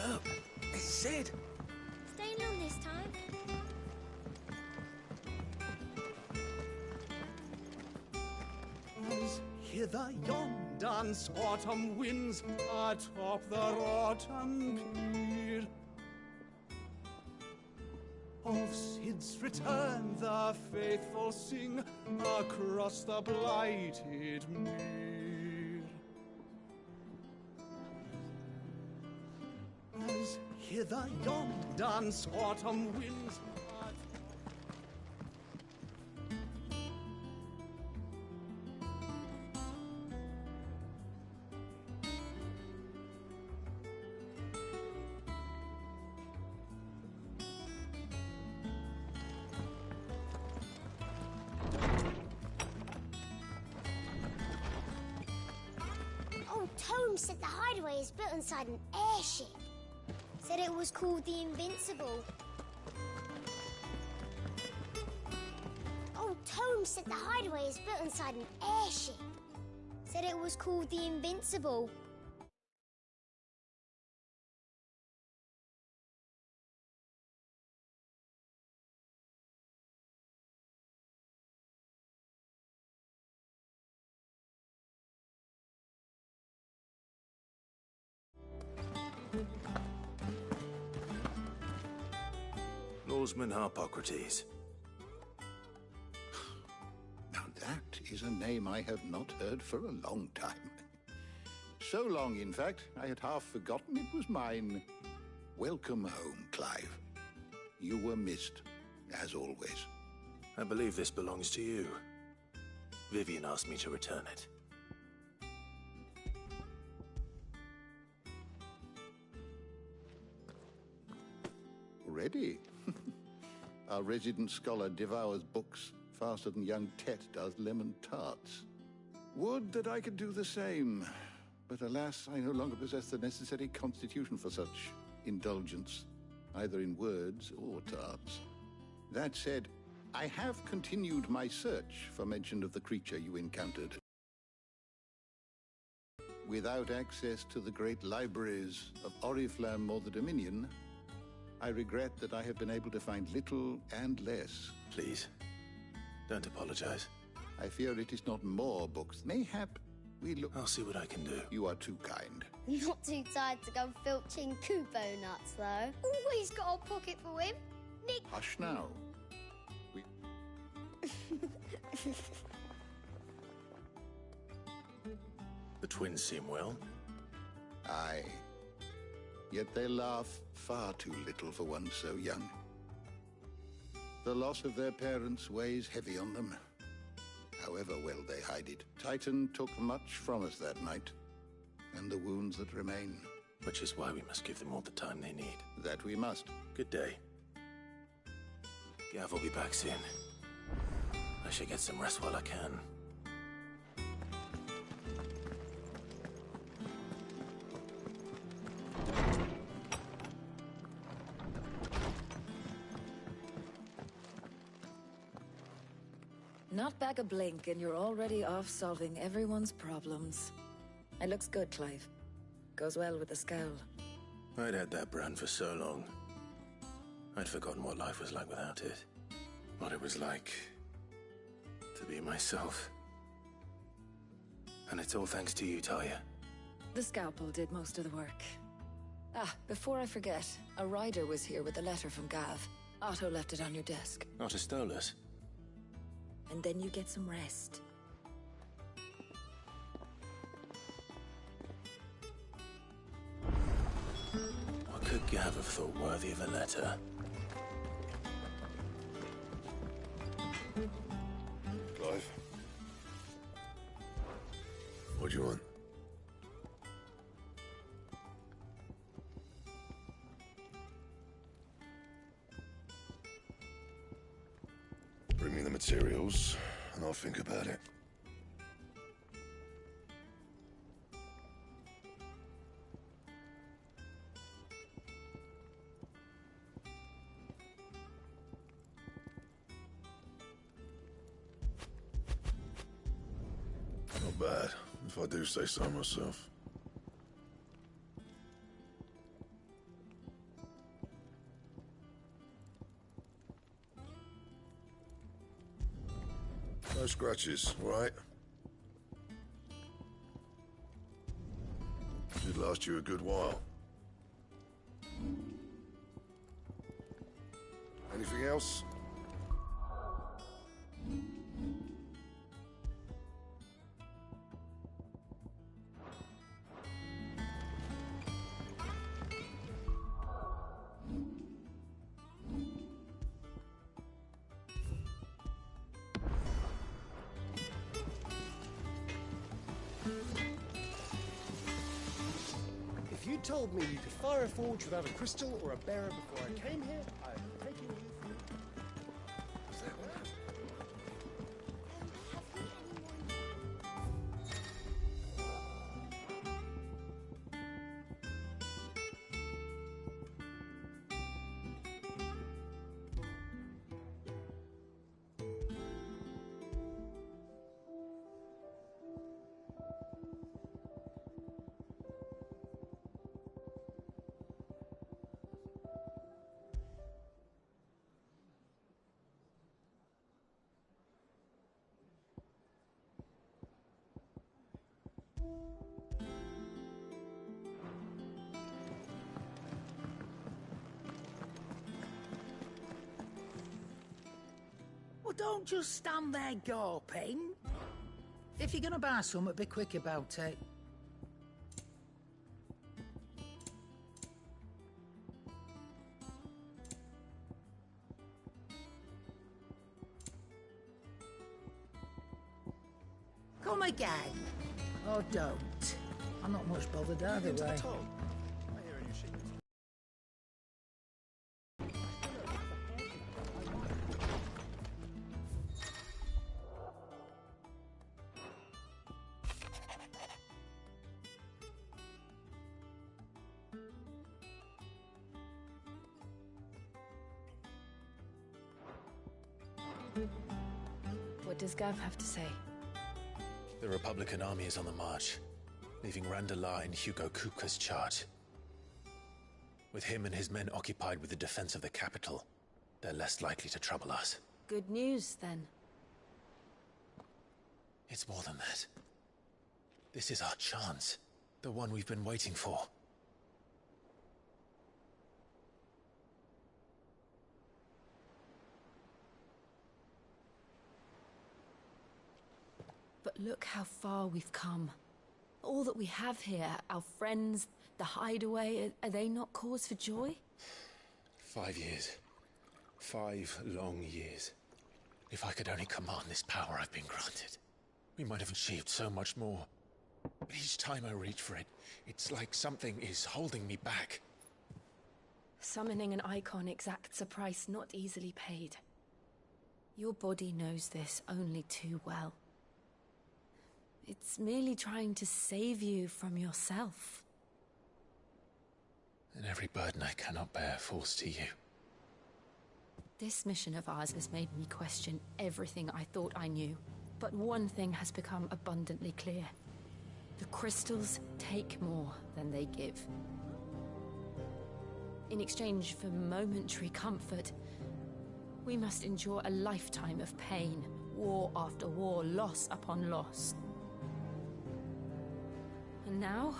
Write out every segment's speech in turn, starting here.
I said. Staying long this time? As hither yon dance autumn winds atop the rotten pier. Of Sid's return the faithful sing across the blighted mere. As hither yon dance autumn winds. Holmes said the hideaway is built inside an airship. Said it was called the Invincible. Old Holmes said the hideaway is built inside an airship. Said it was called the Invincible. Norseman Harpocrates. Now that is a name I have not heard for a long time. So long, in fact, I had half forgotten it was mine. Welcome home, Clive. You were missed, as always. I believe this belongs to you. Vivian asked me to return it. Already? Our resident scholar devours books faster than young Tet does lemon tarts. Would that I could do the same. But alas, I no longer possess the necessary constitution for such indulgence, either in words or tarts. That said, I have continued my search for mention of the creature you encountered. Without access to the great libraries of Oriflamme or the Dominion, I regret that I have been able to find little and less. Please, don't apologize. I fear it is not more books. Mayhap we look... I'll see what I can do. You are too kind. Not too tired to go filching Kupo nuts, though. Always got a pocket for him. Nick... Hush now. We... The twins seem well. Aye. Yet they laugh far too little for one so young. The loss of their parents weighs heavy on them, however well they hide it. Titan took much from us that night, and the wounds that remain. Which is why we must give them all the time they need. That we must. Good day. Gav will be back soon. I should get some rest while I can. Not back a blink and you're already off solving everyone's problems. It looks good, Clive. Goes well with the scowl. I'd had that brand for so long. I'd forgotten what life was like without it. What it was like to be myself. And it's all thanks to you, Talia. The scalpel did most of the work. Ah, before I forget, a rider was here with a letter from Gav. Otto left it on your desk. Otto stole us. And then you get some rest. What could Gav have thought worthy of a letter? Clive? What do you want? Bring me the materials, and I'll think about it. Not bad, if I do say so myself. No scratches, right? Should last you a good while. Anything else? If you told me you could fire a forge without a crystal or a bearer before I came here, I'd have taken you for it. Is that one? Well, don't just stand there gawping. If you're gonna buy something, be quick about it. Come again. Or don't. I'm not much bothered either way. Tom, I hear you shit. What does Gav have to say? The Republican army is on the march, leaving Randalar in Hugo Kupka's charge. With him and his men occupied with the defense of the capital, they're less likely to trouble us. Good news, then. It's more than that. This is our chance. The one we've been waiting for. But look how far we've come. All that we have here, our friends, the hideaway, are they not cause for joy? 5 years. 5 long years. If I could only command this power I've been granted, we might have achieved so much more. But each time I reach for it, it's like something is holding me back. Summoning an icon exacts a price not easily paid. Your body knows this only too well. It's merely trying to save you from yourself. And every burden I cannot bear falls to you. This mission of ours has made me question everything I thought I knew. But one thing has become abundantly clear. The crystals take more than they give. In exchange for momentary comfort, we must endure a lifetime of pain, war after war, loss upon loss. And now?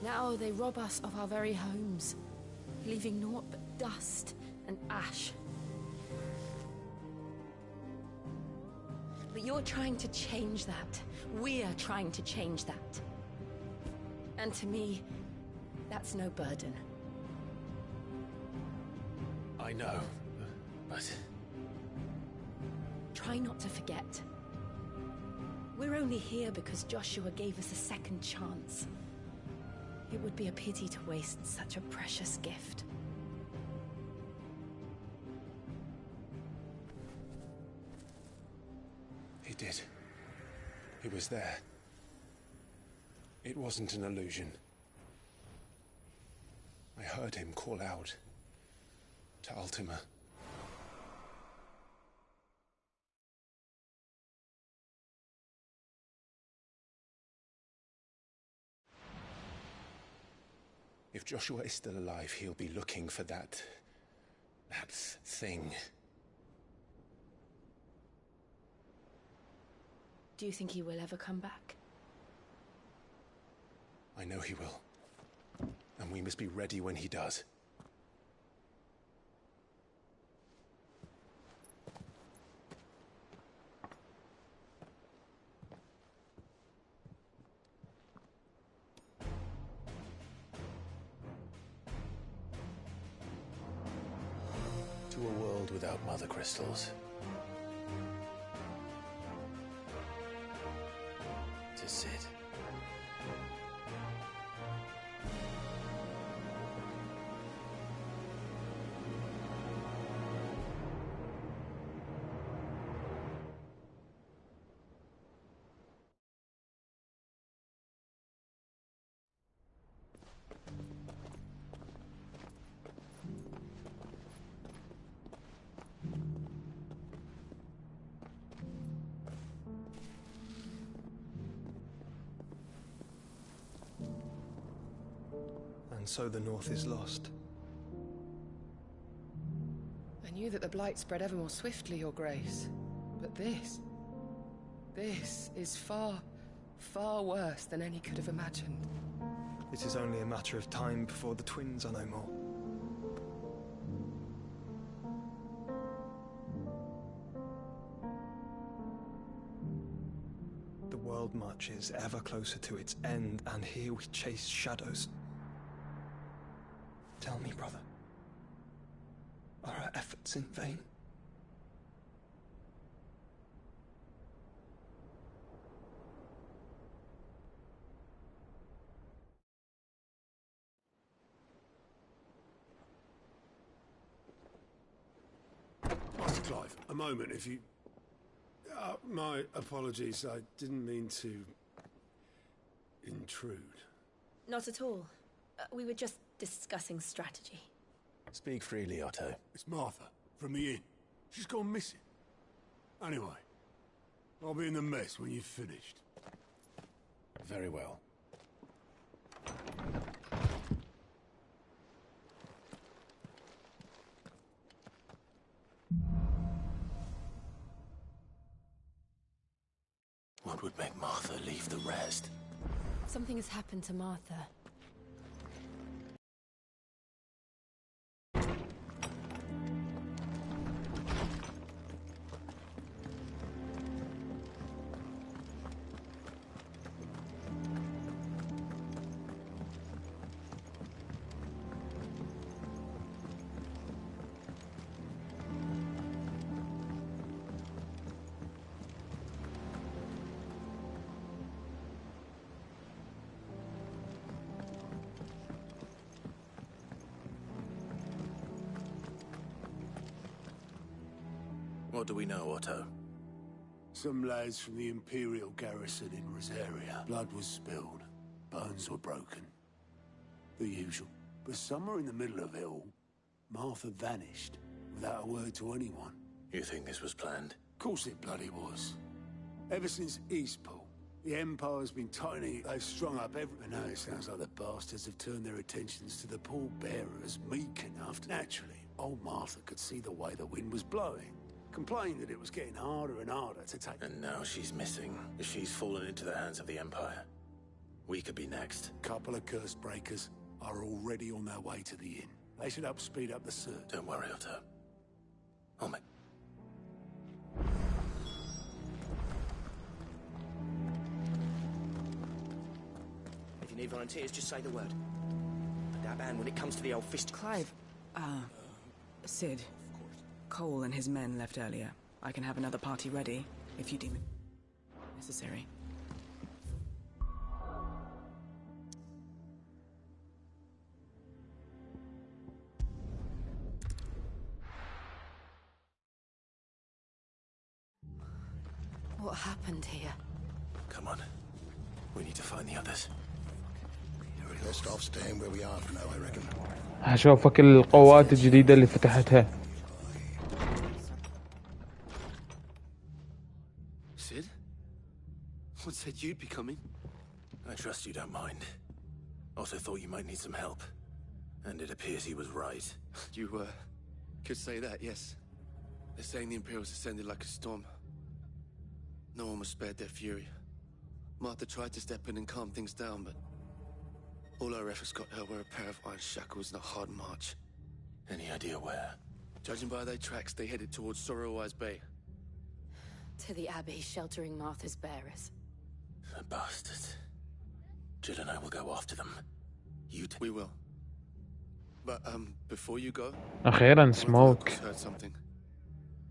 Now they rob us of our very homes, leaving naught but dust and ash. But you're trying to change that. We're trying to change that. And to me, that's no burden. I know, but... Try not to forget. We're only here because Joshua gave us a second chance. It would be a pity to waste such a precious gift. He did. He was there. It wasn't an illusion. I heard him call out to Ultima. If Joshua is still alive, he'll be looking for that thing. Do you think he will ever come back? I know he will. And we must be ready when he does. To a world without mother crystals. To Sid. And so the North is lost. I knew that the Blight spread ever more swiftly, Your Grace. But this is far, far worse than any could have imagined. It is only a matter of time before the twins are no more. The world marches ever closer to its end, and here we chase shadows. Tell me, brother, are our efforts in vain? Master Clive, a moment, if you... my apologies, I didn't mean to... intrude. Not at all. We were just discussing strategy. Speak freely, Otto. It's Martha, from the inn. She's gone missing. Anyway, I'll be in the mess when you've finished. Very well. What would make Martha leave the rest? Something has happened to Martha. What do we know, Otto? Some lads from the Imperial garrison in Rosaria. Blood was spilled. Bones were broken. The usual. But somewhere in the middle of it all, Martha vanished without a word to anyone. You think this was planned? Of course it bloody was. Ever since Eastpool, the Empire's been tightening. They've strung up everything. Now it sounds like the bastards have turned their attentions to the pallbearers meek enough. Naturally, old Martha could see the way the wind was blowing. Complained that it was getting harder and harder to take. And now she's missing. She's fallen into the hands of the Empire. We could be next. Couple of curse breakers are already on their way to the inn. They should help speed up the search. Don't worry, Otto. I'll make... If you need volunteers, just say the word. And our band when it comes to the old fist... Clive, Sid. Cole and his men left earlier. I can have another party ready, if you deem it necessary. What happened here? Come on. We need to find the others. You're best off staying where we are for now, I reckon. هشوفك القوات الجديدة اللي فتحتها. Sid? What said you'd be coming? I trust you don't mind. Also thought you might need some help. And it appears he was right. You, could say that, yes. They're saying the Imperials descended like a storm. No one was spared their fury. Martha tried to step in and calm things down, but all our efforts got her were a pair of iron shackles and a hard march. Any idea where? Judging by their tracks, they headed towards Sorrowwise Bay. To the Abbey sheltering Martha's bearers. The bastards. Jill and I will go after them. We will. But, before you go... أخيرا smoke. heard something.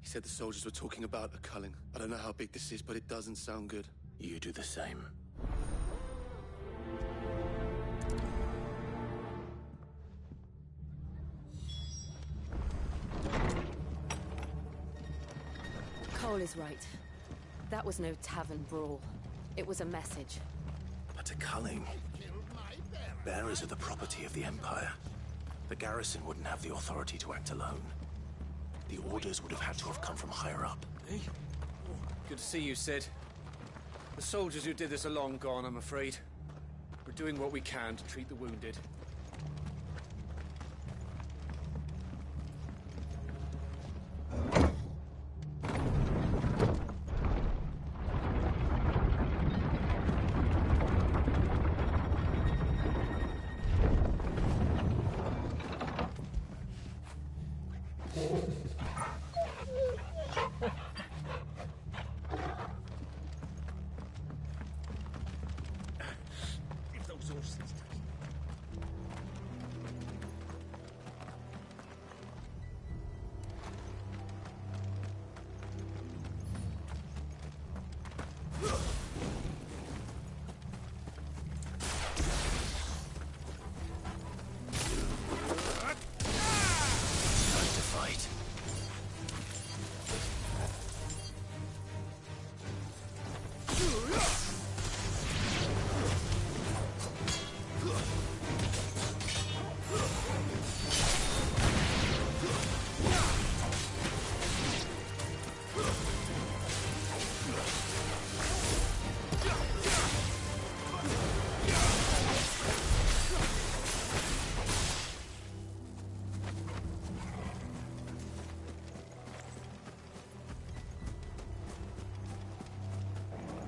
He said the soldiers were talking about a culling. I don't know how big this is, but it doesn't sound good. You do the same. Cole is right. That was no tavern brawl. It was a message. But a culling. Bearers are the property of the Empire. The garrison wouldn't have the authority to act alone. The orders would have had to have come from higher up. Hey. Good to see you, Sid. The soldiers who did this are long gone, I'm afraid. We're doing what we can to treat the wounded.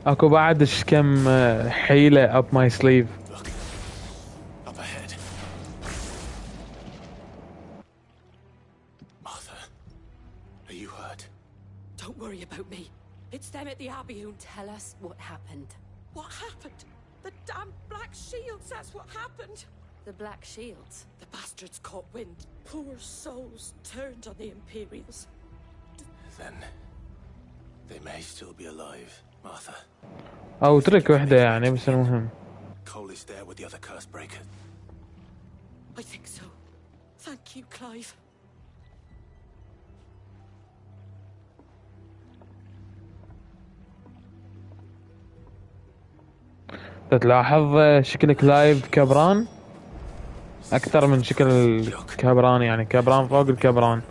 اكو بعد كم حيلة up my sleeve. Up ahead. Martha, are you hurt? Don't worry about me. It's them at the Abbey who tell us what happened. What happened? The damn Black Shields, that's what happened. The Black Shields? The bastards caught wind. Poor souls turned on the Imperials. Then they may still be alive, Martha. او ترك وحدة يعني بس المهم. Cole is there with the other curse breaker. I think so. Thank you, Clive. تلاحظ شكل كلايف كبران اكثر من شكل الكبران، يعني كبران فوق الكبران.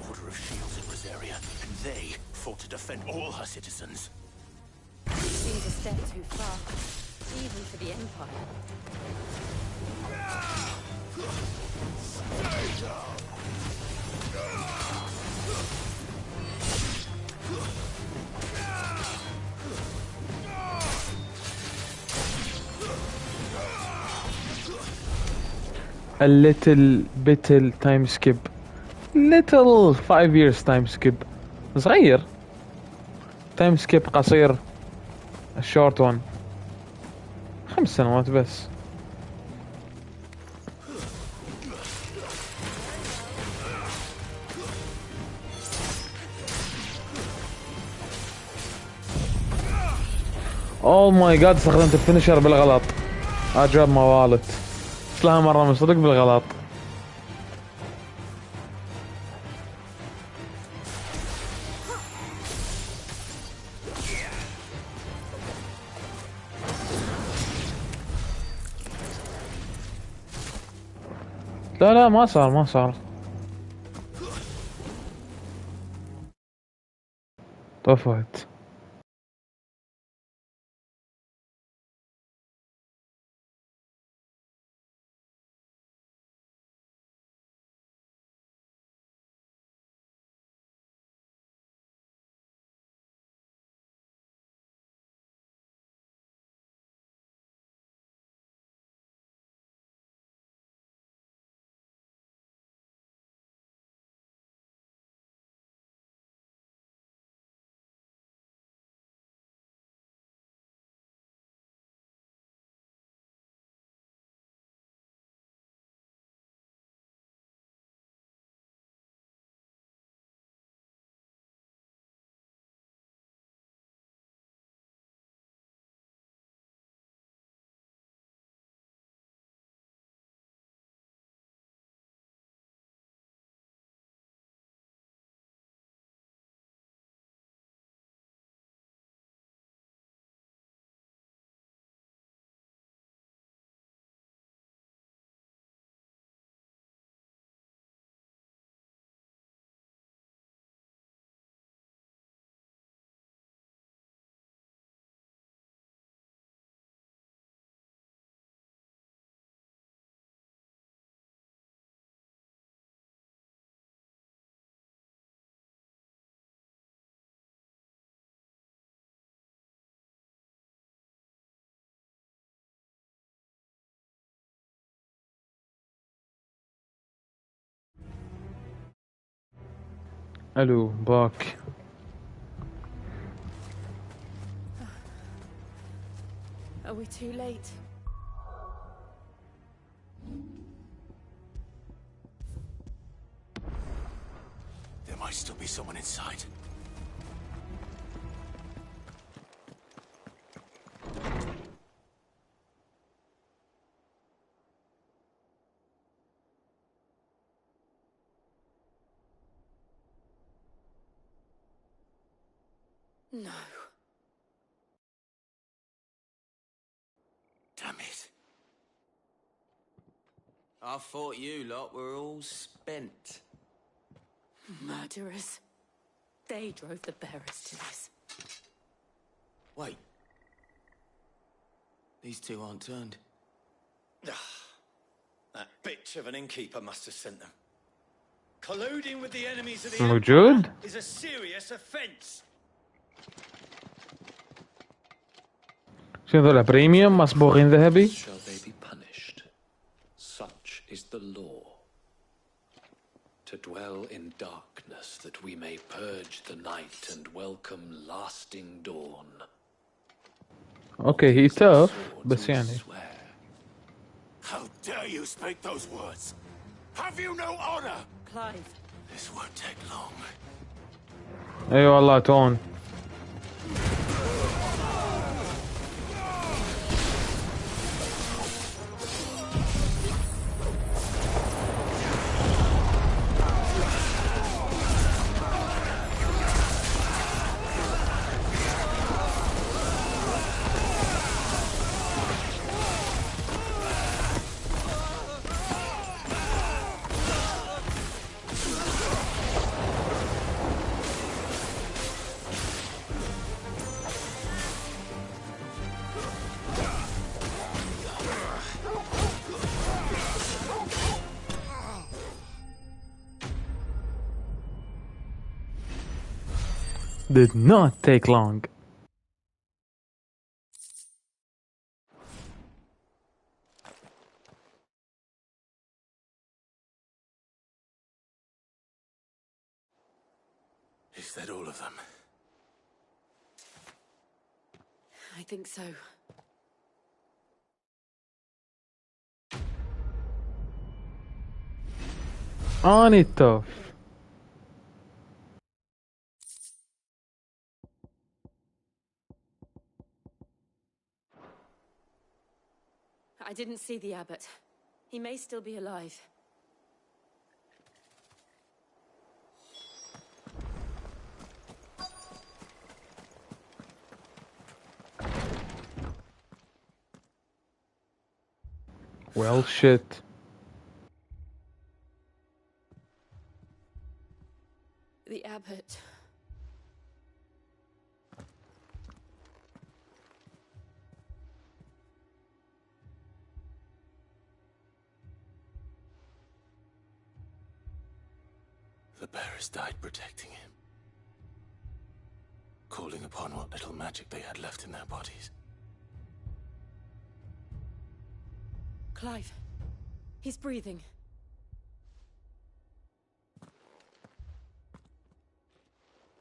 Seems a step too far, even for the Empire. A little bit time skip. Little 5 years time skip. صغير. Time skip قصير. A short one. 5 سنوات بس. Oh my god استخدمت الفينشر بالغلط. اجاب موالت. لها مرة من صدق بالغلط. لا ما صار طفت. الو باك. Are we too late? There might still be someone inside. No. Damn it. I thought you lot were all spent. Murderers. They drove the bearers to this. Wait. These two aren't turned. That bitch of an innkeeper must have sent them. Colluding with the enemies of the موجود؟ Empire is a serious offense. شنو ذولا بريميوم مصبوغين ذهبي؟ Shall they be punished? Such is the law. To dwell in darkness that we may purge the night and welcome lasting dawn. اوكي هي tough بس يعني. How dare you speak those words? Have you no honor? Clive. This won't take long. اي والله تون. Did not take long. Is that all of them? I think so. On it tough. I didn't see the abbot. He may still be alive. Well, shit. The abbot. The bearers died protecting him. Calling upon what little magic they had left in their bodies. Clive. He's breathing.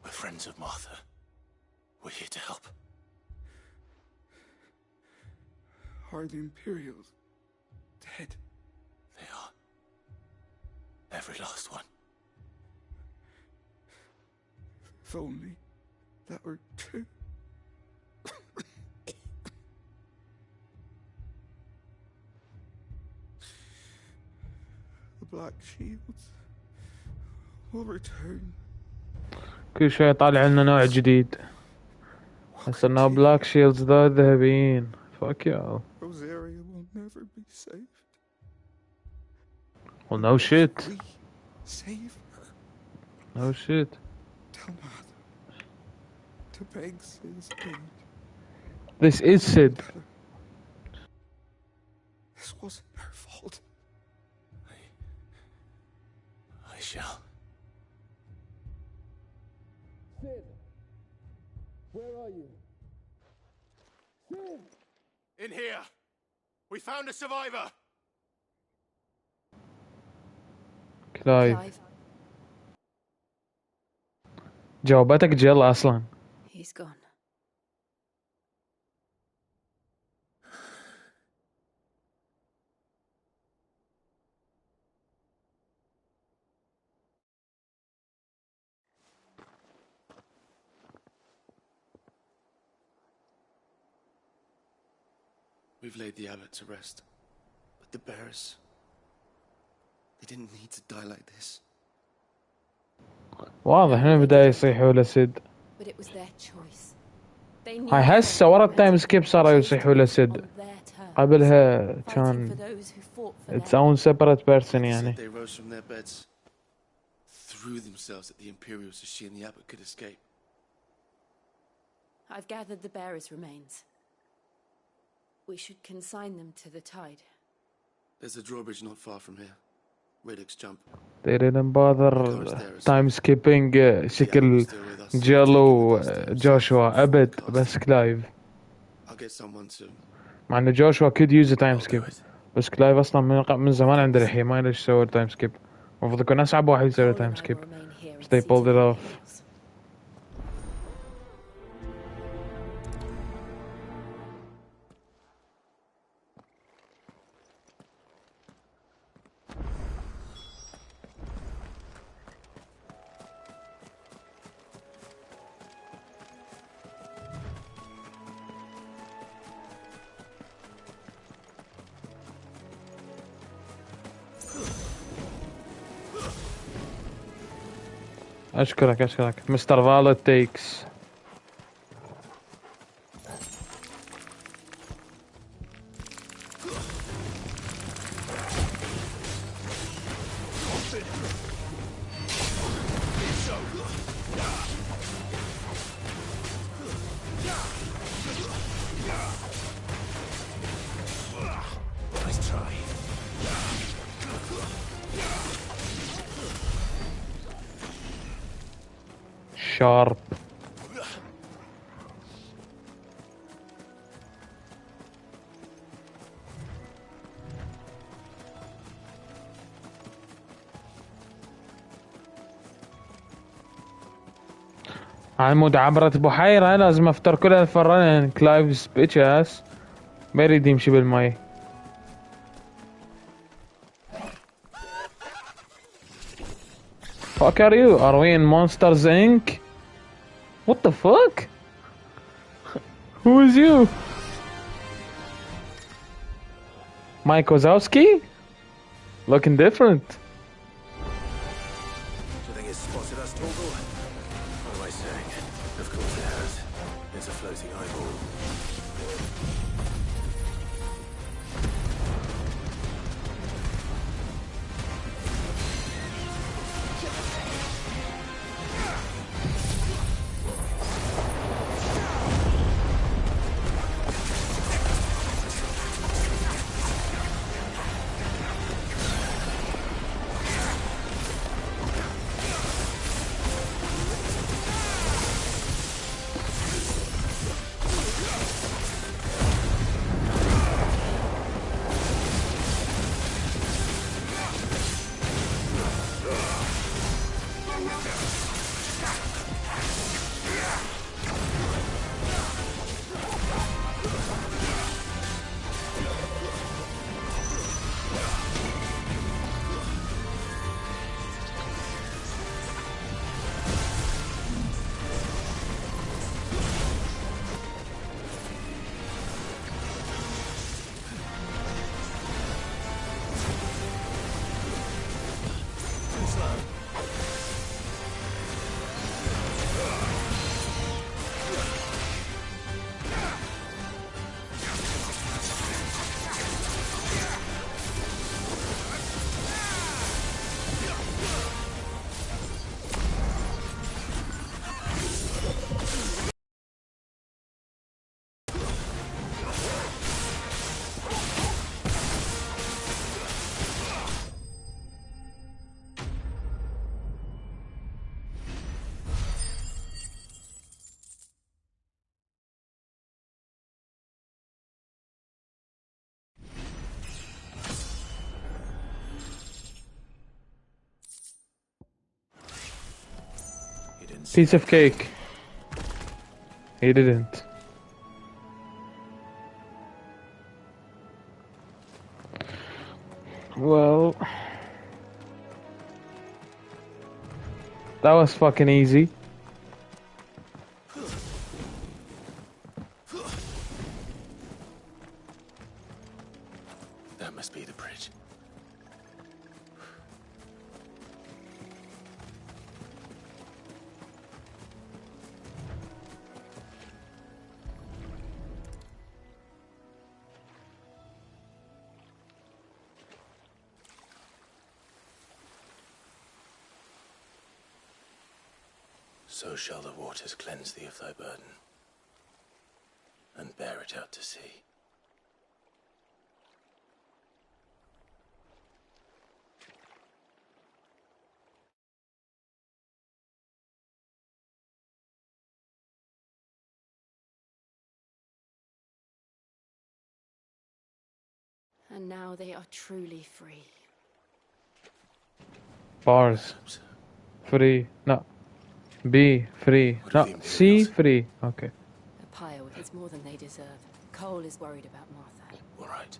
We're friends of Martha. We're here to help. Are the Imperials dead? They are. Every last one. If only that were true. The Black Shields will return. كل شوي يطلع لنا نوع جديد. هسه انه بلاك شيلدز ذا ذهبيين. Fuck y'all. Rosaria will never be saved. Well, no shit. We save her. No shit. Tell Mother to beg Sid's aid. This is Sid. This wasn't her fault. I shall. Sid, where are you? Sid! In here! We found a survivor! Clive. جاوبتك جيل أصلا. He's gone. We've laid the abbot to rest. But the bearers... They didn't need to die like this. واضح من البداية يصيحوا لسد. But it was their choice. They knew هاي هسه ورا التايم سكيب صاروا يصيحوا لسد. قبلها كان its own separate person يعني. They rose from their beds, threw themselves at the Imperials so she and the abbot could escape. I've gathered the bearers' remains. We should consign them to the tide. There's a drawbridge not far from here. Riddick's jump. They didn't bother time skipping شكل جيل وجوشوا أبد بس كلايف. I'll get someone to. مع إن جوشوا could use a time skip بس كلايف أصلا من زمان عنده الحين ما ليش سوى time skip. المفروض يكون أصعب واحد يسوي time skip. But they pulled it off. أشكرك مستر فالت تيكس. Sharp. عمود عبرة بحيرة لازم افتر كل الفران كلايفز بيتش اس ما يريد يمشي بالماي. Fuck are you? Are we in Monsters Inc? What the fuck? Who is you? Mike Wazowski? Looking different. Do you think it's spotted us, Torgal? What am I saying? Of course it has. It's a floating eyeball. Piece of cake. He didn't. Well, that was fucking easy. That must be the bridge. So shall the waters cleanse thee of thy burden, and bear it out to sea. And now they are truly free. Bars. Free. No. B. Free. No. C. Free. Okay. The pyre is more than they deserve. Cole is worried about Martha. All right.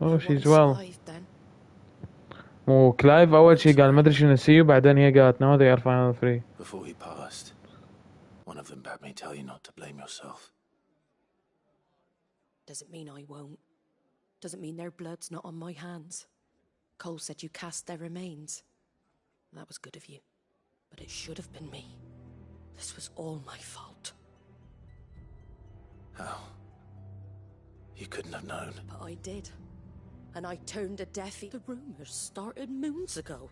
Oh, she's well. وكلايف أول شي قال ما أدري شنو نسيه وبعدين هي قالت no they are finally free. Before he passed, one of them bade me tell you not to blame yourself. Doesn't mean I won't. Doesn't mean their blood's not on my hands. Cole said you cast their remains. That was good of you. But it should have been me. This was all my fault. How? You couldn't have known. But I did. And I turned a deaf ear. The rumours started moons ago.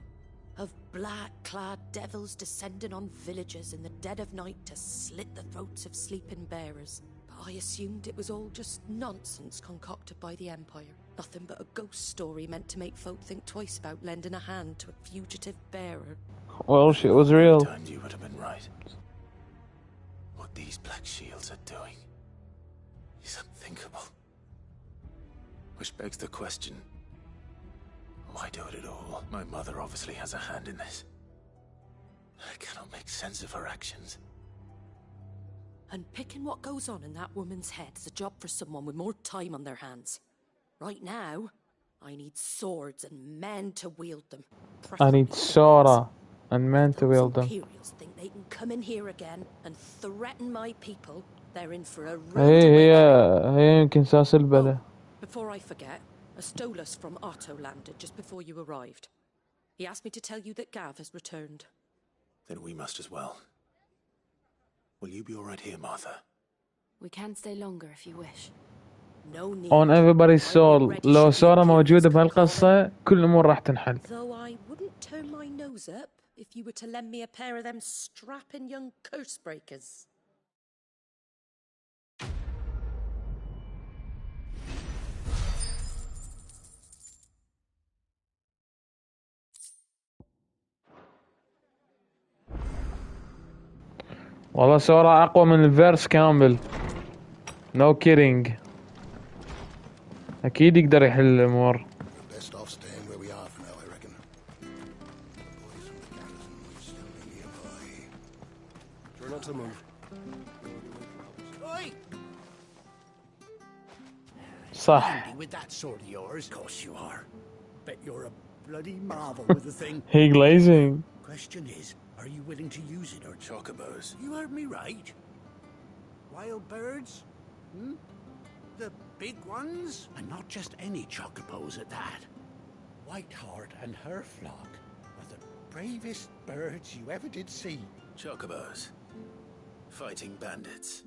Of black-clad devils descending on villages in the dead of night to slit the throats of sleeping bearers. But I assumed it was all just nonsense concocted by the Empire. Nothing but a ghost story meant to make folk think twice about lending a hand to a fugitive bearer. Well, shit was real. Timed you would have been right. What these black shields are doing is unthinkable. Which begs the question, why do it at all? My mother obviously has a hand in this. I cannot make sense of her actions. And picking what goes on in that woman's head is a job for someone with more time on their hands. Right now, I need swords and men to wield them. I need Sora and men to wield them. Imperials think they can come in here again and threaten my people. They're in for a هي يمكن ساس البلد. Before I forget, a Stolas from Otto landed just before you arrived. He asked me to tell you that Gav has returned. Then we must as well. Will you be all right here, Martha? We can stay longer if you wish. No need. On everybody's soul. لو سورا موجودة بهالقصة كل الأمور راح تنحل. Though I wouldn't turn my nose up if you were to lend me a pair of them strapping young curse breakers. والله سورا أقوى من الفيرس كامل. No kidding. أكيد يقدر يحل الأمور. Best off staying where we are for now, I reckon. The boys from the garrison might still be nearby. Try not to move. Oi! صح. Handy with that sword of yours. Of course you are. Bet you're a bloody marvel with the thing. He glazing. Question is, are you willing to use it or chocobos? You heard me right. Wild birds? Hmm? The big ones? And not just any chocobos at that. Whiteheart and her flock are the bravest birds you ever did see. Chocobos. Fighting bandits.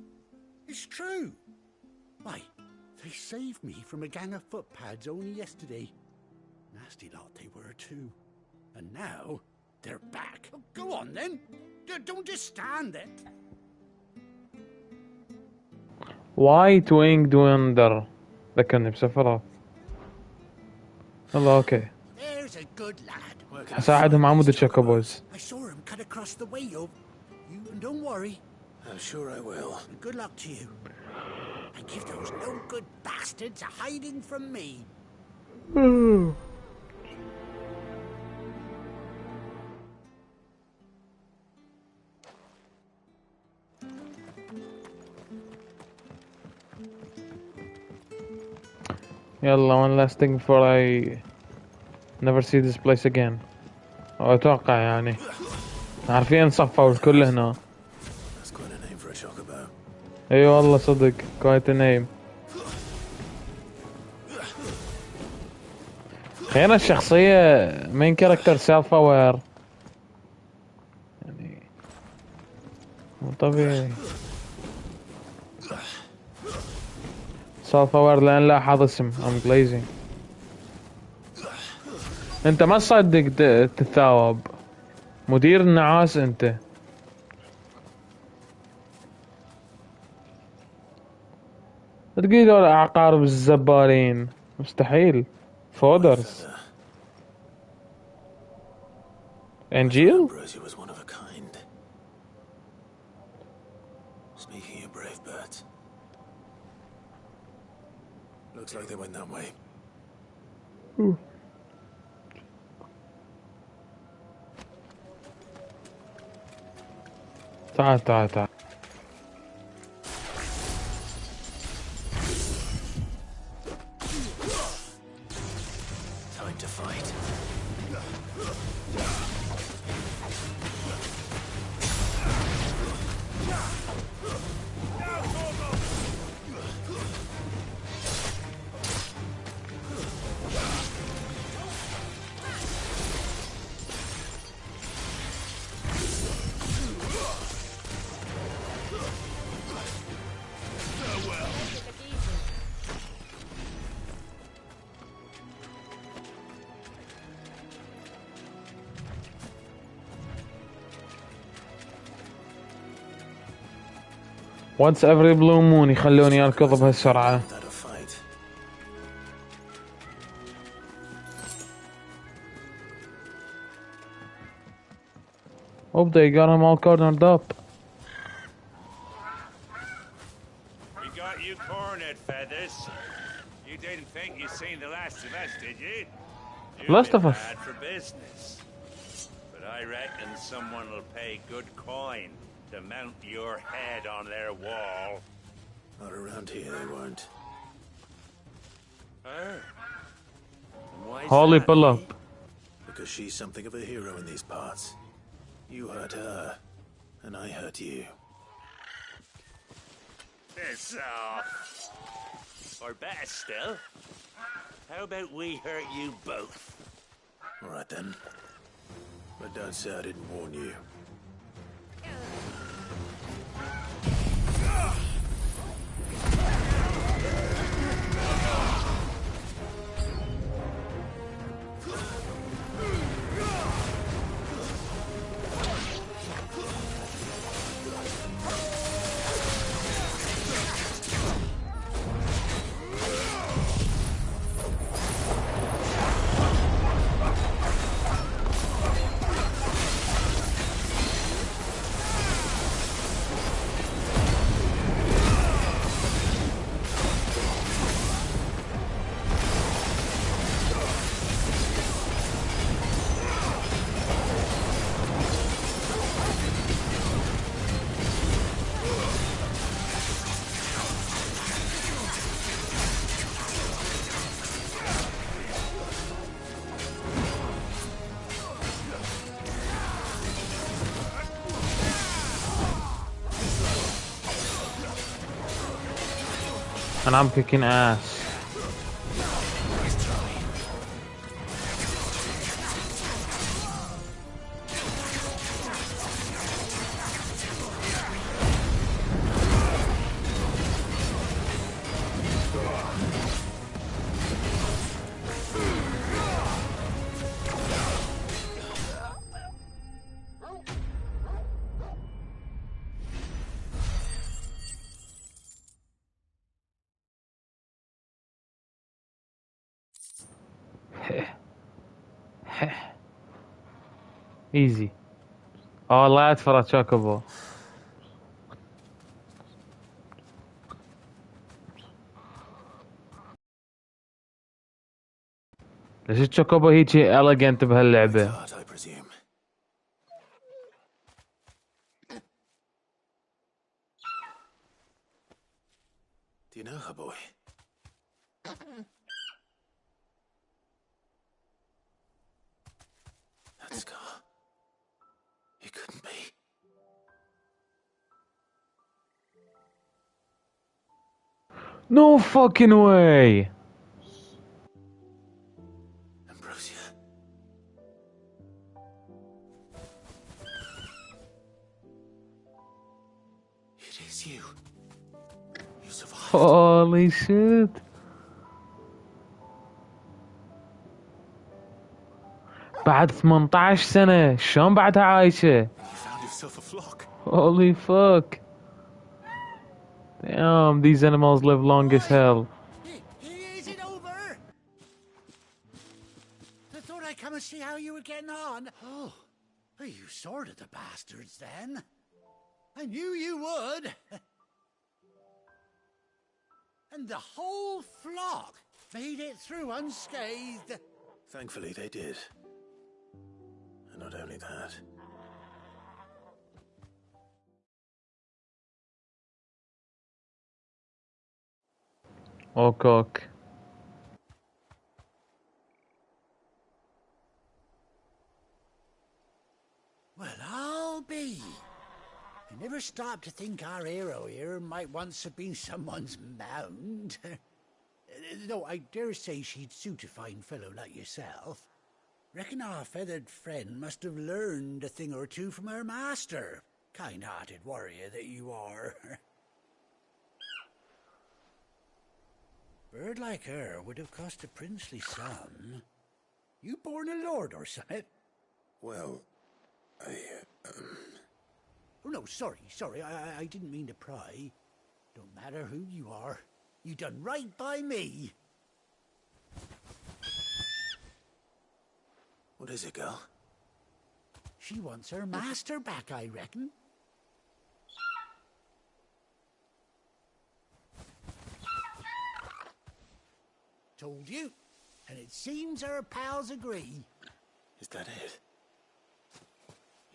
It's true. Why, they saved me from a gang of footpads only yesterday. Nasty lot they were too. And now, they're back. Oh, go on then. Don't just stand there. White winged wonder. ذكرني بسفرة. والله اوكي. There's a good lad. حساعدهم عمود الشكابوز. I saw him cut across the way. You don't worry. I'm sure I will. Good luck to you. And give those no good bastards a hiding from me. يلا one last thing before I never see this place again. أتوقع يعني عارفين صفوا الكل هنا. That's quite a name for a chocobo. اي والله صدق quite a name. هنا الشخصية main character self aware يعني مو طبيعي. self aware لأن لاحظ اسم I'm glazing. انت ما تصدق تتثاوب مدير النعاس انت. تقولوا اعقارب الزبالين مستحيل. فودرز انجيل. Rosie was one of a kind. Speaking of brave birds, looks like they went that way. تعال تعال تعال. Time to fight. once every blue moon يخلوني اركض بهالسرعة. Hope they got them all cornered up. We got you cornered, Feathers. You didn't think you'd seen the last of us, did you? Last of us. Bad for business. But I reckon someone will pay good coin to mount your head on their wall. Not around here, they won't. Holly, pull up. Because she's something of a hero in these parts. You hurt her, and I hurt you. Piss off. Or better still, how about we hurt you both? All right then. But don't say I didn't warn you. And I'm kicking ass. ايزي. والله اتفرج شوكوبو. ليش الشوكوبو هيجي اليجنت بهاللعبة؟ Do you know her, boy? That scar. It couldn't be. No fucking way. Ambrosia. It is you. You survived. Holy shit. بعد 18 سنة شلون بعدها عايشة؟ You found yourself a flock. Holy fuck. Damn, these animals live long as hell. Is it over? I thought I'd come and see how you were getting on. Oh, you sorted the bastards then. I knew you would. And the whole flock made it through unscathed. Thankfully, they did. And not only that. Oh, cock. Well, I'll be. I never stopped to think our hero here might once have been someone's mount. Though I dare say she'd suit a fine fellow like yourself. Reckon our feathered friend must have learned a thing or two from her master. Kind-hearted warrior that you are. Bird like her would have cost a princely sum. You born a lord or something? Well, Oh, no, sorry, I didn't mean to pry. Don't matter who you are. You done right by me. What is it, girl? She wants her master back, I reckon. Told you. And it seems her pals agree. Is that it?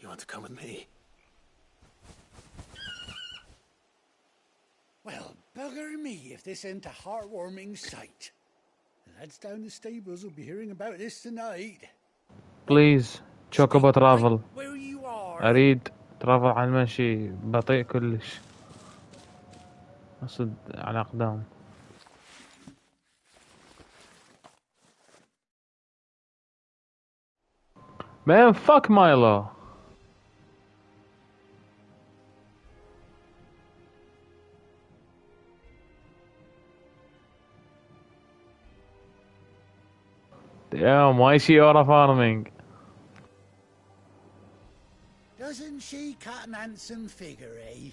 You want to come with me? Well, bugger me if this ain't a heartwarming sight. The lads down the stables will be hearing about this tonight. Please, chocobo travel. Where you are. أريد ترافل عن المشي بطيء كلش. أصد على أقدام. Man, fuck Milo. Damn, why is she aura farming? Doesn't she cut an handsome figure, eh?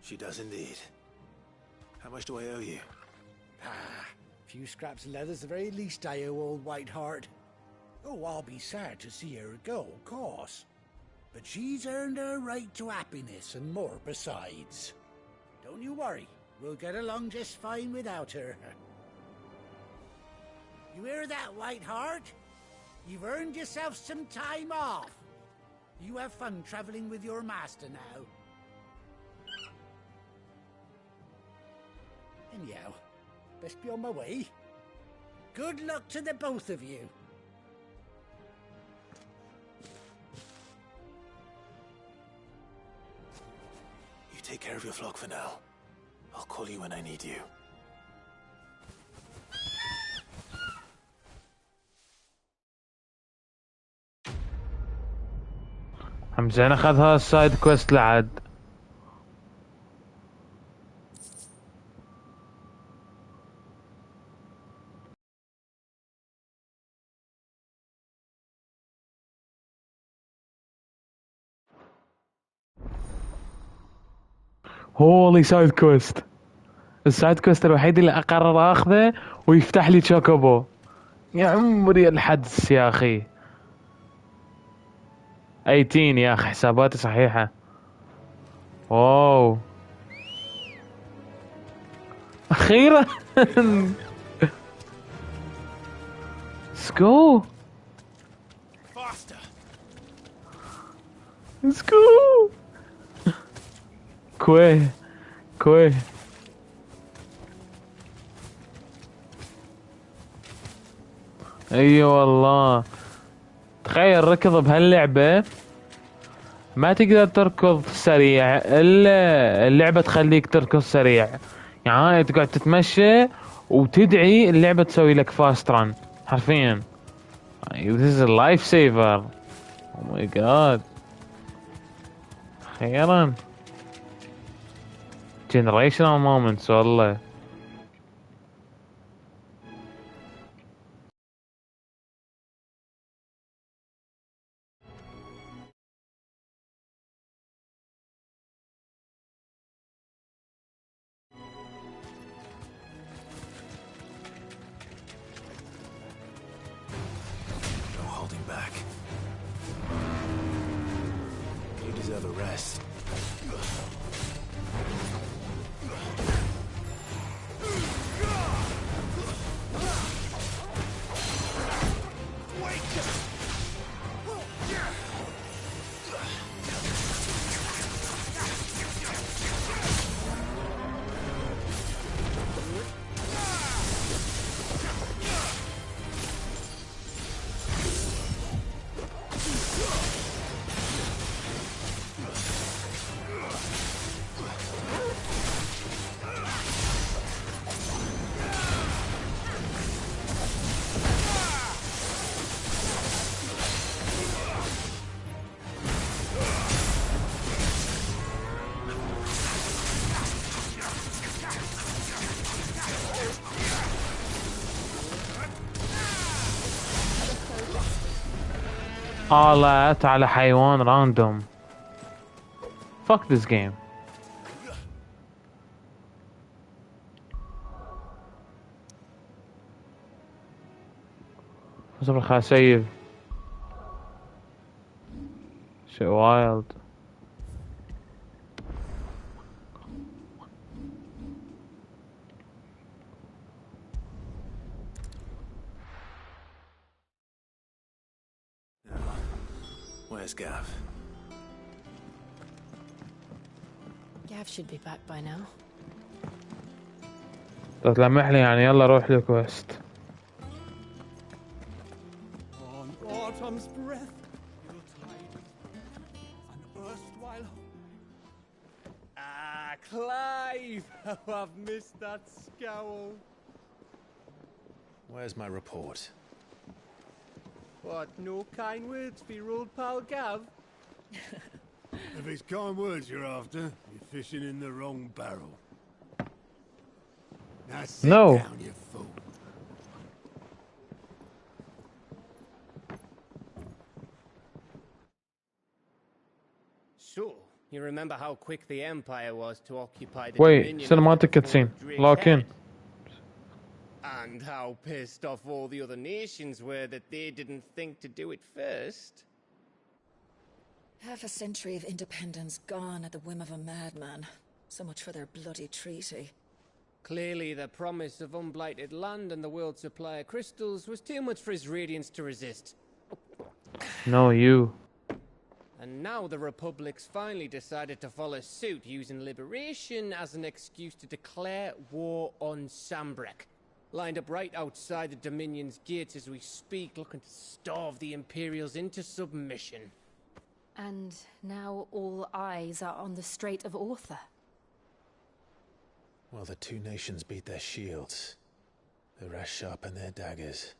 She does indeed. How much do I owe you? A few scraps of leather's the very least I owe old Whiteheart. Oh, I'll be sad to see her go, of course. But she's earned her right to happiness and more besides. Don't you worry, we'll get along just fine without her. You hear that, Whiteheart? You've earned yourself some time off. You have fun traveling with your master now. Anyhow, best be on my way. Good luck to the both of you. You take care of your flock for now. I'll call you when I need you. حمزين أخذها السايد كويست لعد. هولي سايد كويست. السايد كويست الوحيد اللي أقرر أخذه ويفتح لي تشوكوبو. يا عمري الحدس يا أخي. 18 يا اخي حساباتي صحيحة. واو اخيرا. Let's go. Let's go. كويه كويه. اي والله تخيل ركض بهاللعبة ما تقدر تركض سريع الا اللعبة تخليك تركض سريع. يعني تقعد تتمشى وتدعي اللعبة تسوي لك فاست ران حرفيا. This is a life saver. Oh my god. خيرا. Generational moments والله. No holding back. You deserve a rest. آلات على حيوان راندوم. Fuck this game. صبر خا سيف. Shit wild. Where's Gav? Gav should be back by now. تلمح لي يعني يلا روح لكويست. On autumn's breath, Yuletide, an erstwhile. Ah, Clive! How I've missed that scowl. Where's my report? What, no kind words for your old pal Gav? If it's kind words you're after, you're fishing in the wrong barrel. Now sit down, you fool. So, you remember how quick the Empire was to occupy the Wait, Dominion cinematic cutscene. Lock in. And how pissed off all the other nations were that they didn't think to do it first. Half a century of independence gone at the whim of a madman. So much for their bloody treaty. Clearly, the promise of unblighted land and the world's supply of crystals was too much for his radiance to resist. No, you. And now the Republic's finally decided to follow suit, using liberation as an excuse to declare war on Sambrek. Lined up right outside the Dominion's gates as we speak, looking to starve the Imperials into submission. And now all eyes are on the Strait of Author. Well, the two nations beat their shields. The rest sharpen their daggers,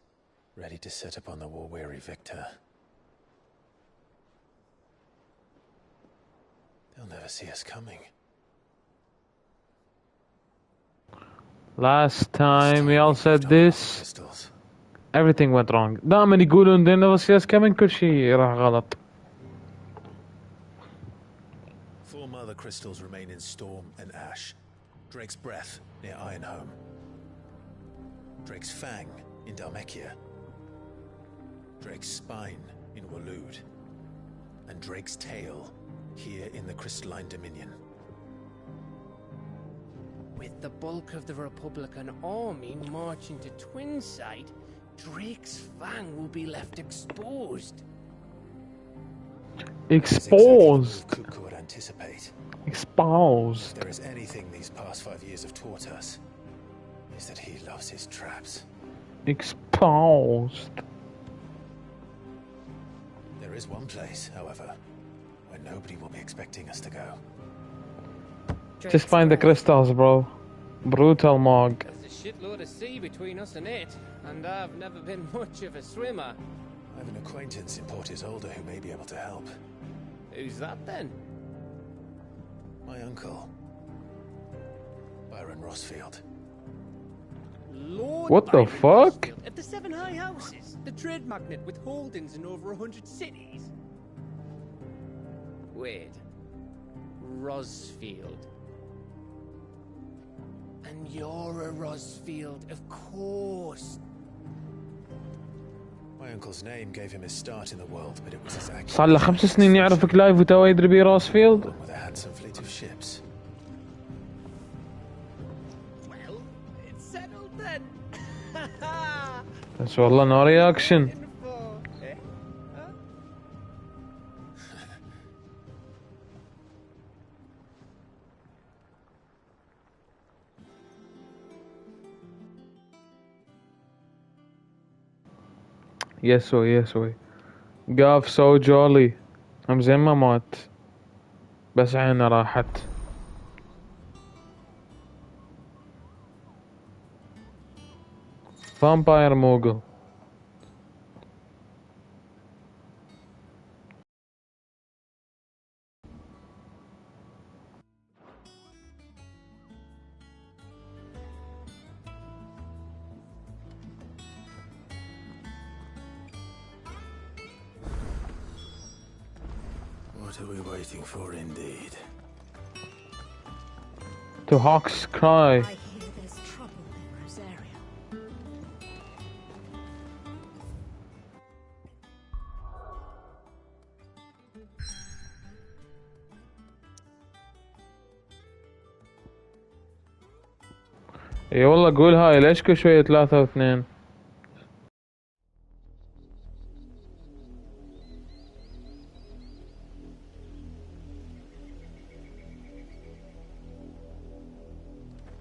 ready to set upon the war-weary victor. They'll never see us coming. Last time we all said this, everything went wrong. دائما يقولون they never see us coming, كل شيء راح غلط. 4 mother crystals remain in Storm and Ash. Drake's Breath near Ironhome. Drake's Fang in Dhalmekia. Drake's Spine in Waloed. and Drake's tail here in the Crystalline Dominion. With the bulk of the Republican army marching to Twinside, Drake's fang will be left exposed. Exposed. Exactly what Cuckoo would anticipate. Exposed. If there is anything these past 5 years have taught us, is that he loves his traps. Exposed. There is one place, however, where nobody will be expecting us to go. Just find the crystals, bro. Brutal Mog. There's a shitload of sea between us and it, and I've never been much of a swimmer. I have an acquaintance in Port Isolde who may be able to help. Who's that then? My uncle, Byron Rossfield. Lord What the Byron fuck? Rossfield, at the Seven High Houses, the trade magnate with holdings in over 100 cities. Wait, Rossfield. And you're a Rossfield, of course. My uncle's name gave him his start in the world, but it was his accurate. صار له 5 سنين يعرفك لايف وتو يدري بيه راسفيلد. With a handsome fleet of ships. Well, it's settled then. بس والله no reaction. يسوي قاف سو جولي هم زين ما مات بس عينه راحت. فامباير موغل. What are we waiting for, indeed? To Hawk's Cry. I hear there's trouble in Rosaria. اي والله قول هاي ليش كل شوية 3 و2.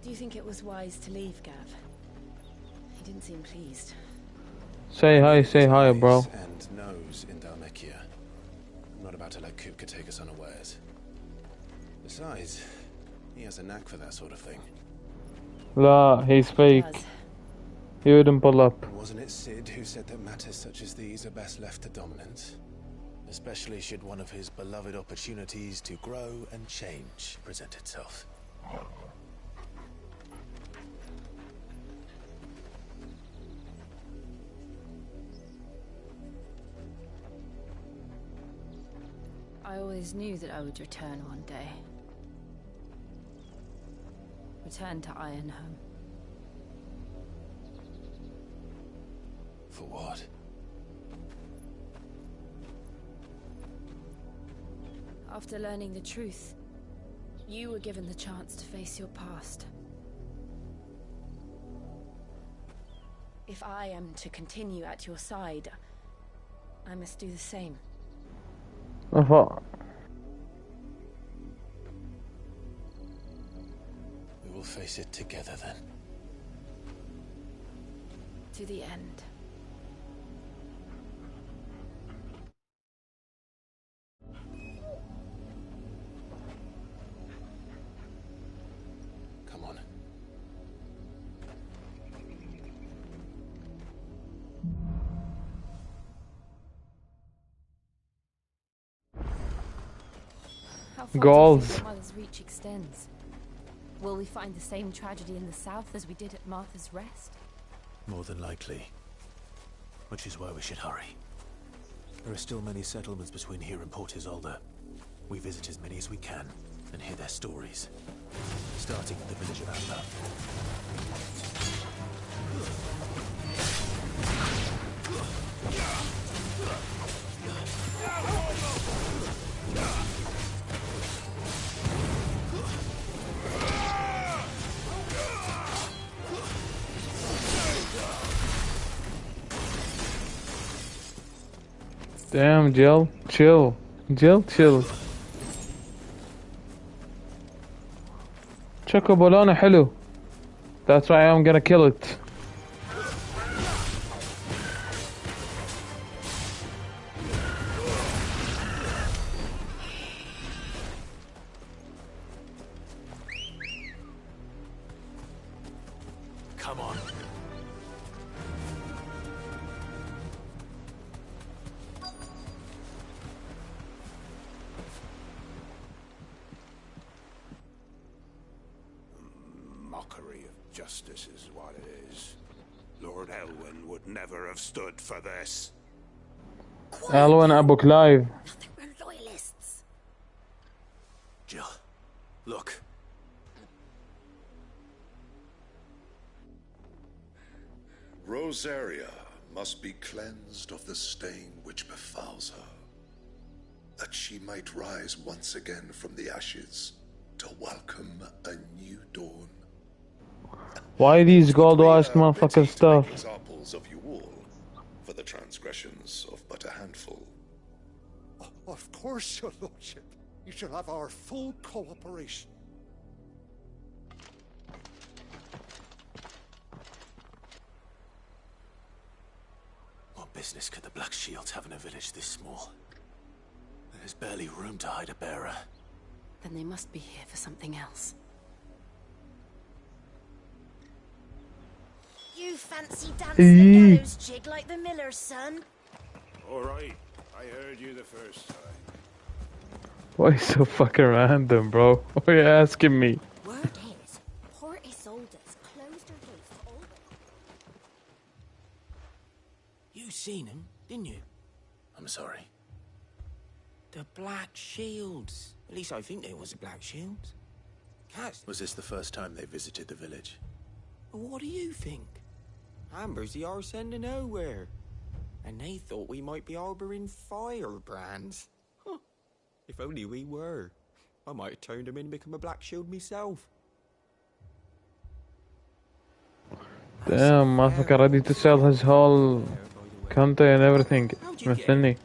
Do you think it was wise to leave, Gav? He didn't seem pleased. Say hi, bro. And nose in Dhalmekia. I'm not about to let Kupka take us unawares. Besides, he has a knack for that sort of thing. لا, he's fake. He wouldn't pull up. Wasn't it Sid who said that matters such as these are best left to dominance? Especially should one of his beloved opportunities to grow and change present itself. I always knew that I would return one day. Return to Ironhome. For what? After learning the truth, you were given the chance to face your past. If I am to continue at your side, I must do the same. We will face it together then. To the end. Come on. How far Goals. do you think Mother's reach extends? Will we find the same tragedy in the south as we did at Martha's Rest? More than likely. Which is why we should hurry. There are still many settlements between here and Port Isolde. We visit as many as we can and hear their stories. Starting at the village of Amber. Damn, Jill. Chill. Jill, chill. Chocobo لونه حلو. That's why I'm gonna kill it. Come on. Mockery of justice is what it is. Lord Elwyn would never have stood for this. Alwyn أبو كلايف. We're loyalists. Jill, look. Rosaria must be cleansed of the stain which befouls her, that she might rise once again from the ashes to welcome a new dawn. Why these gold-washed motherfucking stuff? Examples of you all for the transgressions of but a handful. Of course, your lordship. You shall have our full cooperation. What business could the Black Shields have in a village this small? There's barely room to hide a bearer. Then they must be here for something else. You fancy dancing the gallows jig like the miller's son? All right, I heard you the first time. Why are you so fucking random, bro? Why are you asking me? Word is, poor Isolde's closed her gates to all but... You seen him, didn't you? I'm sorry. The Black Shields. At least I think there was the Black Shields. Was this the first time they visited the village? Well, what do you think? Amber's the arse end of nowhere. And they thought we might be harbouring firebrands. Huh. If only we were. I might have turned him in and become a Black Shield myself. Damn, motherfucker ready to sell his whole country and everything. مستني.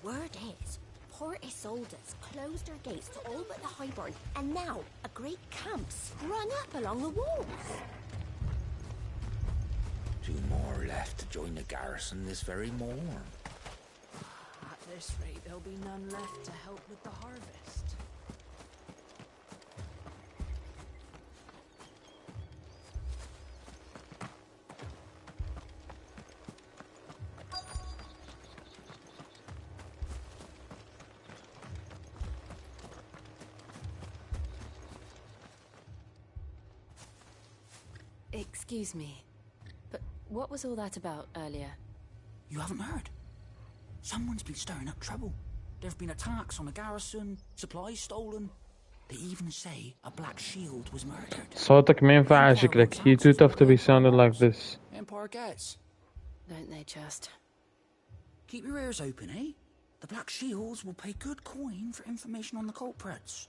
Word is, poor Isolde's closed her gates to all but the Highborn, and now a great camp sprung up along the walls. 2 more left to join the garrison this very morn. At this rate, there'll be none left to help with the harvest. Excuse me, but what was all that about earlier? You haven't heard? Someone's been stirring up trouble. There have been attacks on the garrison, supplies stolen. They even say a Black Shield was murdered. صوتك ما ينفع شكلك. You're too tough to be sounding like this. Empire gets. Don't they just? Keep your ears open, eh? The Black Shields will pay good coin for information on the culprits.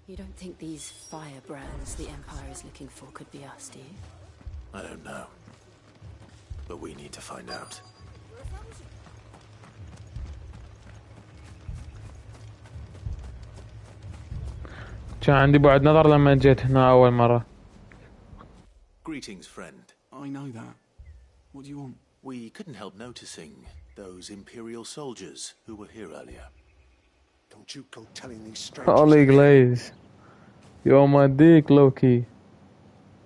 You don't think these firebrands the Empire is looking for could be us, do you? I don't know. But we need to find out. كان عندي بعد نظر لما جيت هنا أول مرة. Greetings, friend. I know that. What do you want? We couldn't help noticing those Imperial soldiers who were here earlier. Don't you go telling these strangers. Holy glaze. You're my dick, Loki.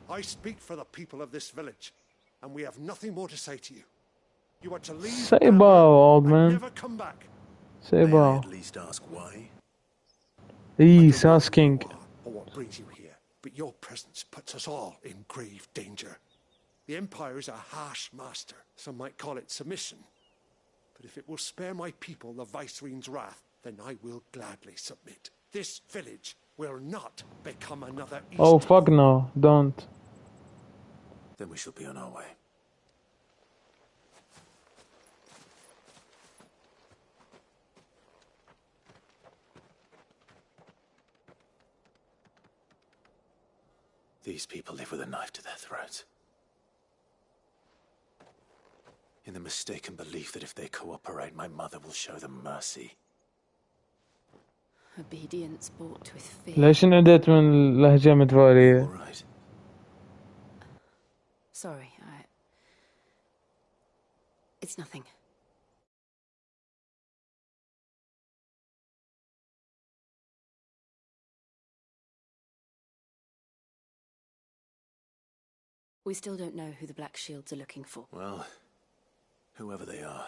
I speak for the people of this village, and we have nothing more to say to you. You are to leave. Say bow, old man. Never come back. Say May I bow. at least ask why? He's asking. Or what brings you here, but your presence puts us all in grave danger. The Empire is a harsh master. Some might call it submission. But if it will spare my people the Viceroy's wrath, then I will gladly submit. This village will not become another East. Oh, fuck no. Don't. Then we shall be on our way. These people live with a knife to their throat. In the mistaken belief that if they cooperate, my mother will show them mercy. Obedience bought with fear. ليش انعدت من لهجة مدفورية؟ Sorry, it's nothing. We still don't know who the Black Shields are looking for. Well, whoever they are,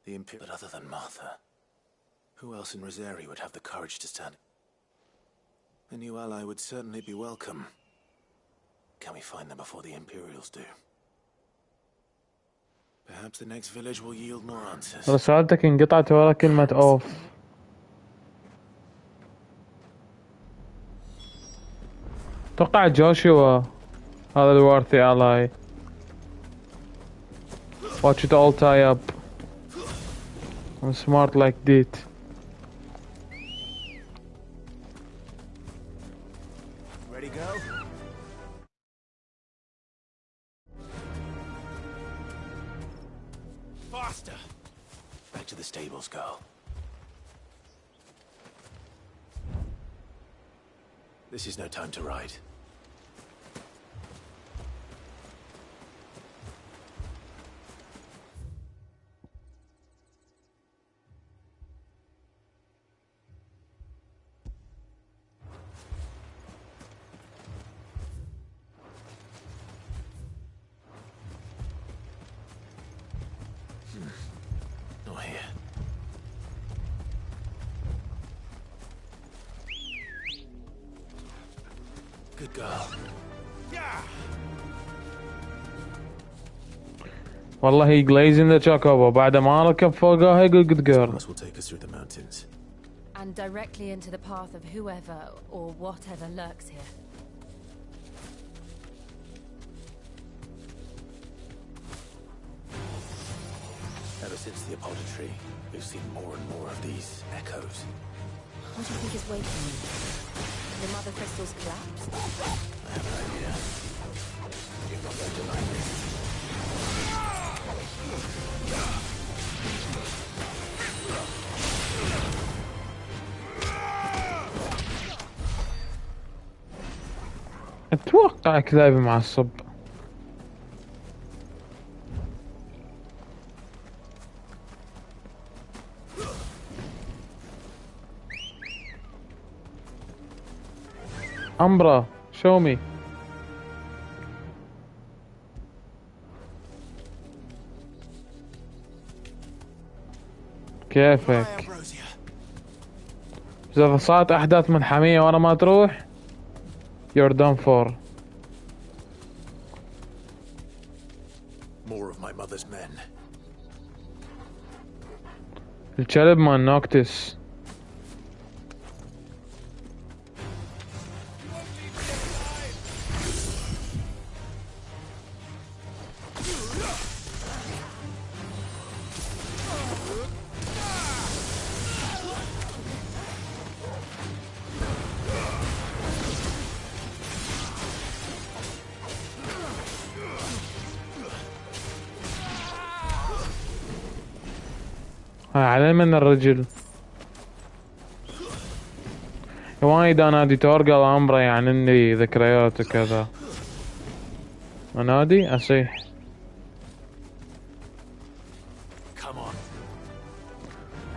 the Imperial. But other than Martha, who else in Rosari would have the courage to stand? A new ally would certainly be welcome. Can we find them before the Imperials do? Perhaps the next village will yield more answers. رسالتك انقطعت ورا كلمة اوف. توقع جوشوا هذا الورثي ally. Watch it all tie up. I'm smart like that. Ready, go? Faster! Back to the stables, girl. This is no time to ride. Not here. Good girl. والله he glazing the chocobo بعد ما ركب فوقها يقول good girl. This will take us through the mountains. And directly into the path of whoever or whatever lurks here. Ever since the apodatory, we've seen more and more of these echoes. What do you think is waking you? The mother crystal's collapsed? I have an idea. You're not going to like this. اتوقع كذابي معصب. Umbra, show me. كيفك؟ إذا صارت أحداث ملحمية وأنا ما تروح you're done for. More of my mother's men. الكلب مال نوكتس. على من الرجل وايد انادي تورقل امره يعني اني ذكريات وكذا انادي اصيح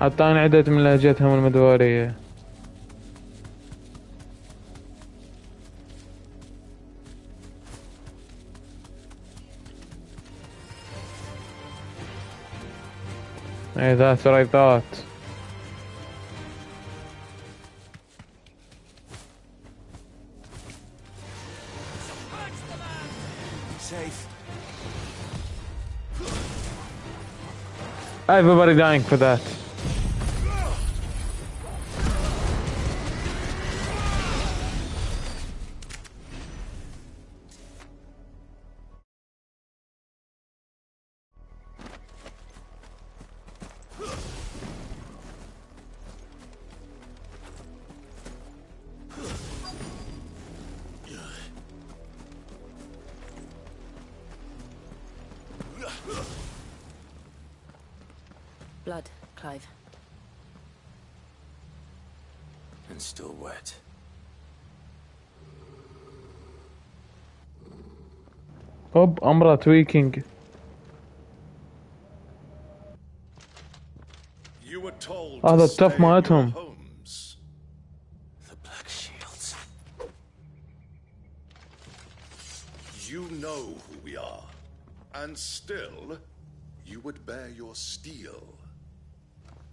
حتى انا عدت من لهجتهم المدورية Hey, that's what I thought. Safe. Everybody dying for that. Blood, Clive. And still wet. هوب امرأة ويكينج. You were told هذا to التف stay in your مالتهم. homes. The Black Shields. You know who we are. And still, you would bear your steel.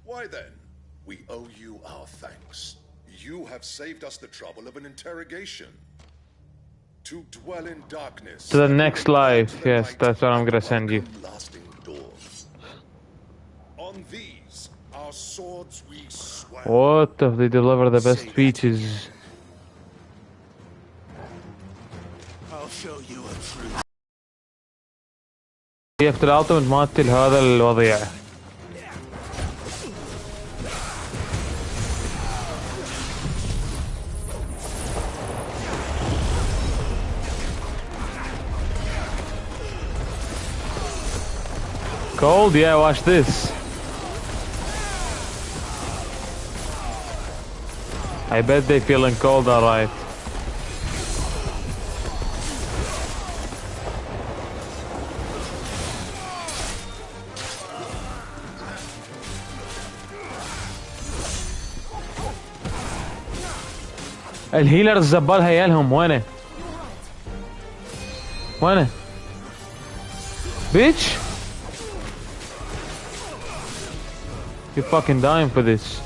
Why then, we owe you our thanks. You have saved us the trouble of an interrogation. To dwell in darkness. To the next life. Yes, that's what I'm gonna send you. Lasting doors. On these, our swords we swear. What if they deliver the best speeches? I'll show you a truth. كيف الالتيميت مالتي لهذا الوضيع. Cold? Yeah, watch this. I bet they feeling cold, alright. الهيلر الزبال هيالهم وينه؟ وينه؟ Bitch! You're fucking dying for this.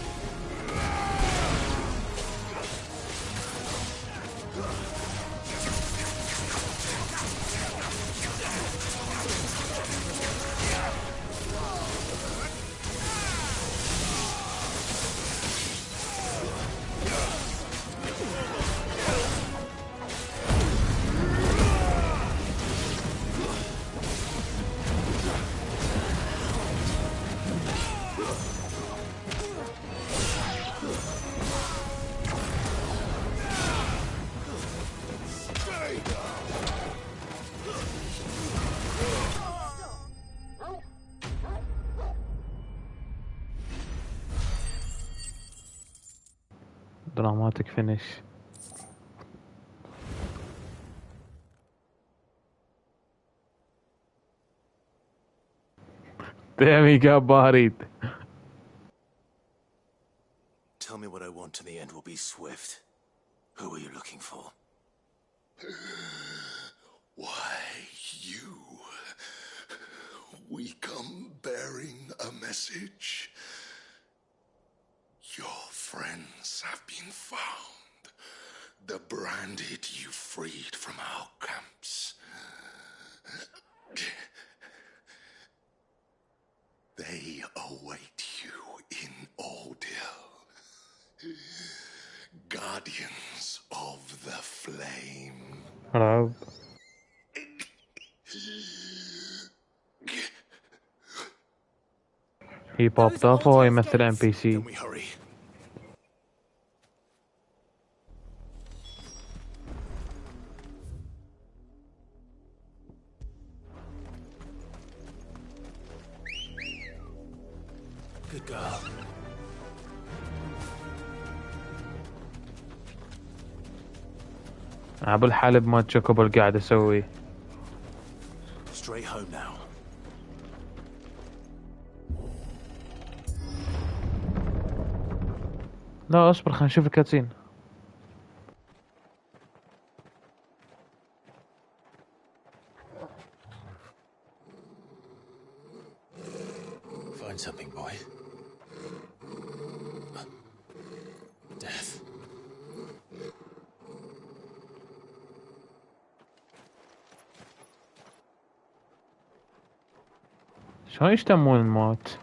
Dramatic finish. Damn, he got bodied. Tell me what I want and the end will be swift. Who are you looking for? Why, you. We come bearing a message. Your friends have been found. The branded you freed from our camps. They await you in Ordeal. Guardians of the Flame. Hello. He popped off or يمثل NPC. Then we hurry. Good girl. ابو الحلب ما تشوكوبل قاعد اسوي. Straight home now. لا اصبر خلينا نشوف الكاتسين. Find something, boy. Death. شلون يشتمون الموت؟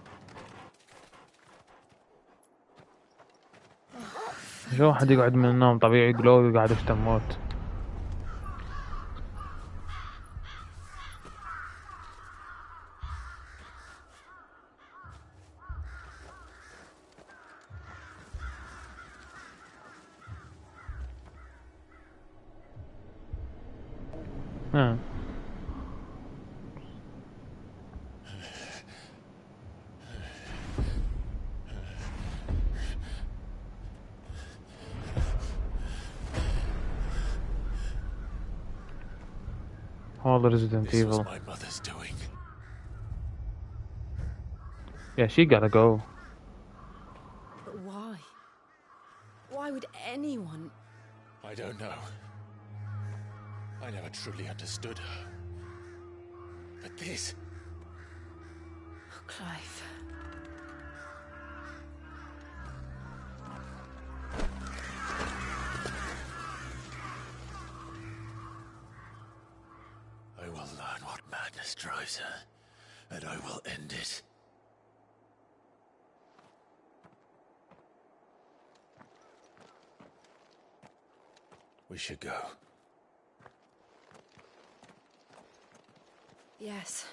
شو واحد يقعد من النوم طبيعي يقولوا قاعد يشتم موت. All the Resident This was Evil. my mother's doing. Yeah, she gotta go. But why? Why would anyone? I don't know. I never truly understood her. But this... Oh, Clive. I will learn what madness drives her, and I will end it. We should go. Yes.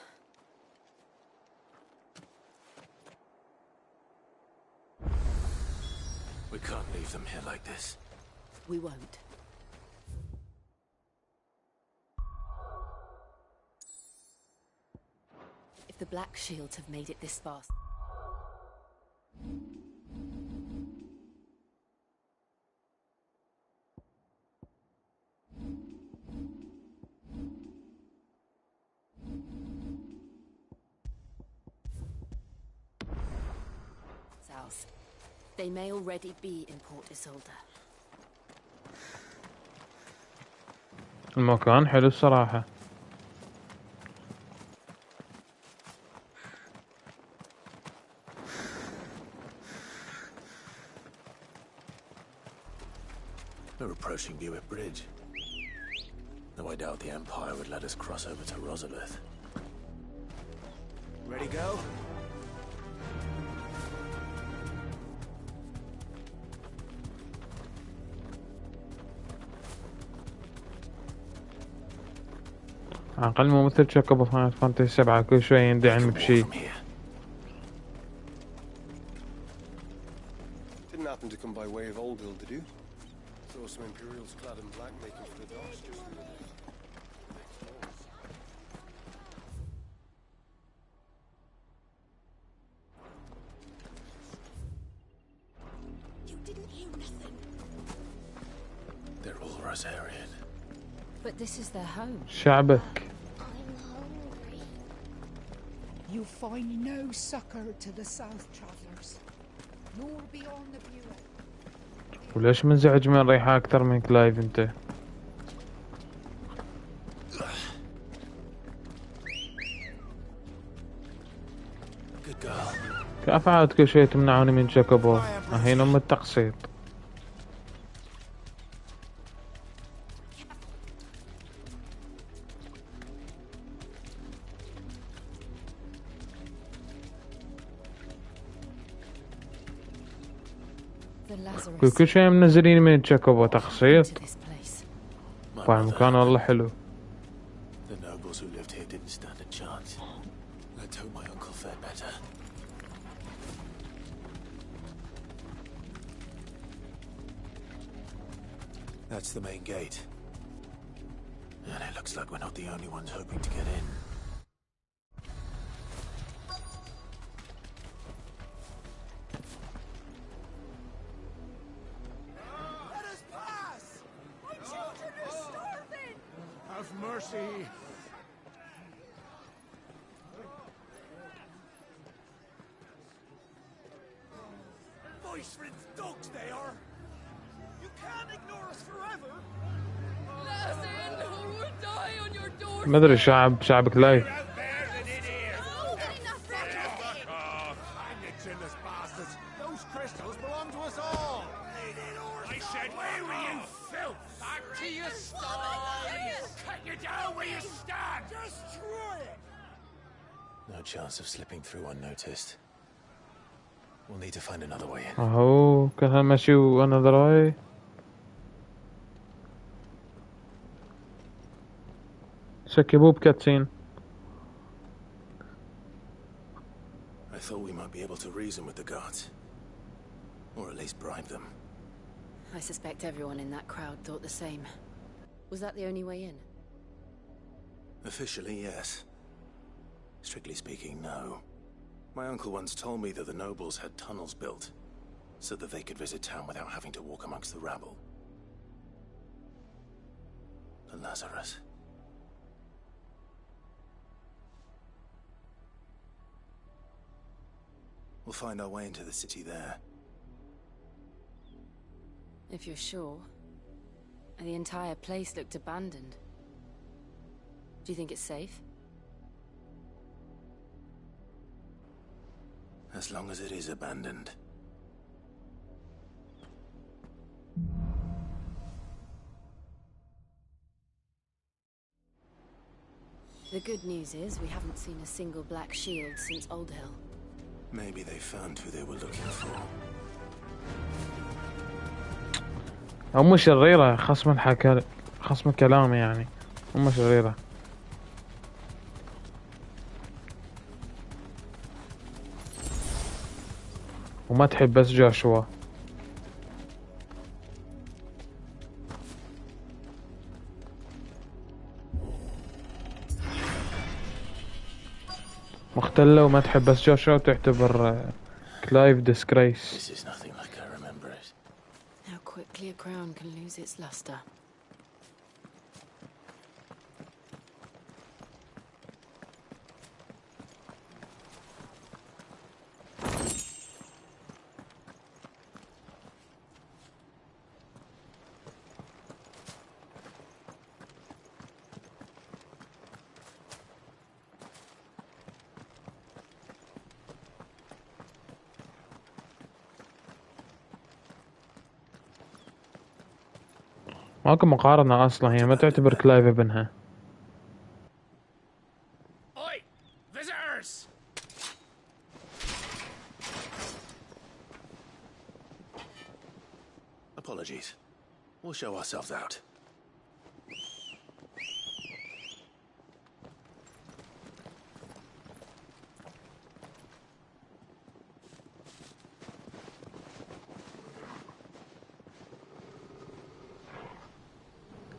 We can't leave them here like this. We won't. If the Black Shields have made it this far... south, they may already be in Port Isolde. المكان حلو الصراحة. We're approaching Buick Bridge. Though I doubt the Empire would let us cross over to Rosalith. Ready, go? أقل ممثل تشكب فاينل فانتسي 7 كل شوي يندعم بشي. Didn't happen to come by way of Old Hill, did you? Saw some Imperials clad in black making for the docks just the other day. You didn't hear nothing. They're all Rosarian. But this is their home. شعبك. You find no succor to the south travelers, nor beyond the Bureau. وليش منزعج من ريحة أكثر من كلايف أنت؟ كيف عاد كل شوي تمنعوني من جاكوبو؟ هين أم التقسيط. كل شيء منزلين من جاكوبو تقسيط. فالمكان والله حلو. The nobles who lived here didn't stand a chance. Let's hope my uncle fared better. That's the main gate. And it looks like we're not the only ones hoping to get in. Let us pass! My children are starving! Have mercy! Voice-rinsed dogs they are! You can't ignore us forever! Let us in, or we'll die on your door. ما أدري شعب كلايف. Those crystals belong to us all! I said, where were you, filth? Back to your sties! Cut you down where you stand! Destroy it! No chance of slipping through unnoticed. We'll need to find another way in. أهو كان هالمشي another way. شكبوه بكاتسين. I thought we might be able to reason with the guards. Or at least bribe them. I suspect everyone in that crowd thought the same. Was that the only way in? Officially, yes. Strictly speaking, no. My uncle once told me that the nobles had tunnels built, so that they could visit town without having to walk amongst the rabble. The Lazarus. We'll find our way into the city there. If you're sure. The entire place looked abandoned. Do you think it's safe? As long as it is abandoned. The good news is we haven't seen a single black shield since Old Hill. Maybe they found who they were looking for. هم شريرة خصم الكلام يعني. هم شريرة. وما تحب بس جاشوا. مختلة وما تحب بس جاشوا وتعتبر كلايف disgrace. How quickly a crown can lose its luster. ماكو مقارنة أصلا هي ما تعتبر كلايف ابنها. Oi! Visitors! Apologies. We'll show ourselves out.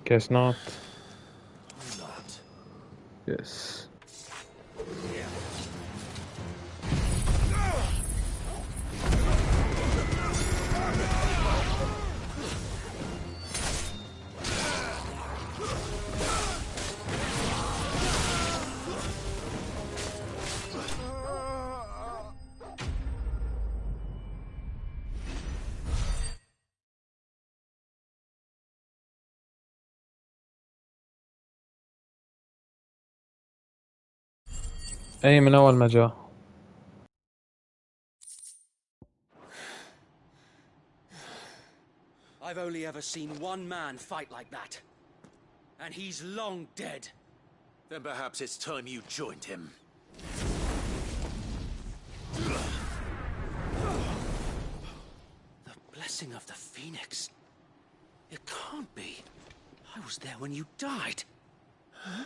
Guess not. Not. Yes. أي من أول ما جاء. I've only ever seen one man fight like that. And he's long dead. Then perhaps it's time you joined him. The blessing of the Phoenix. It can't be. I was there when you died. Huh?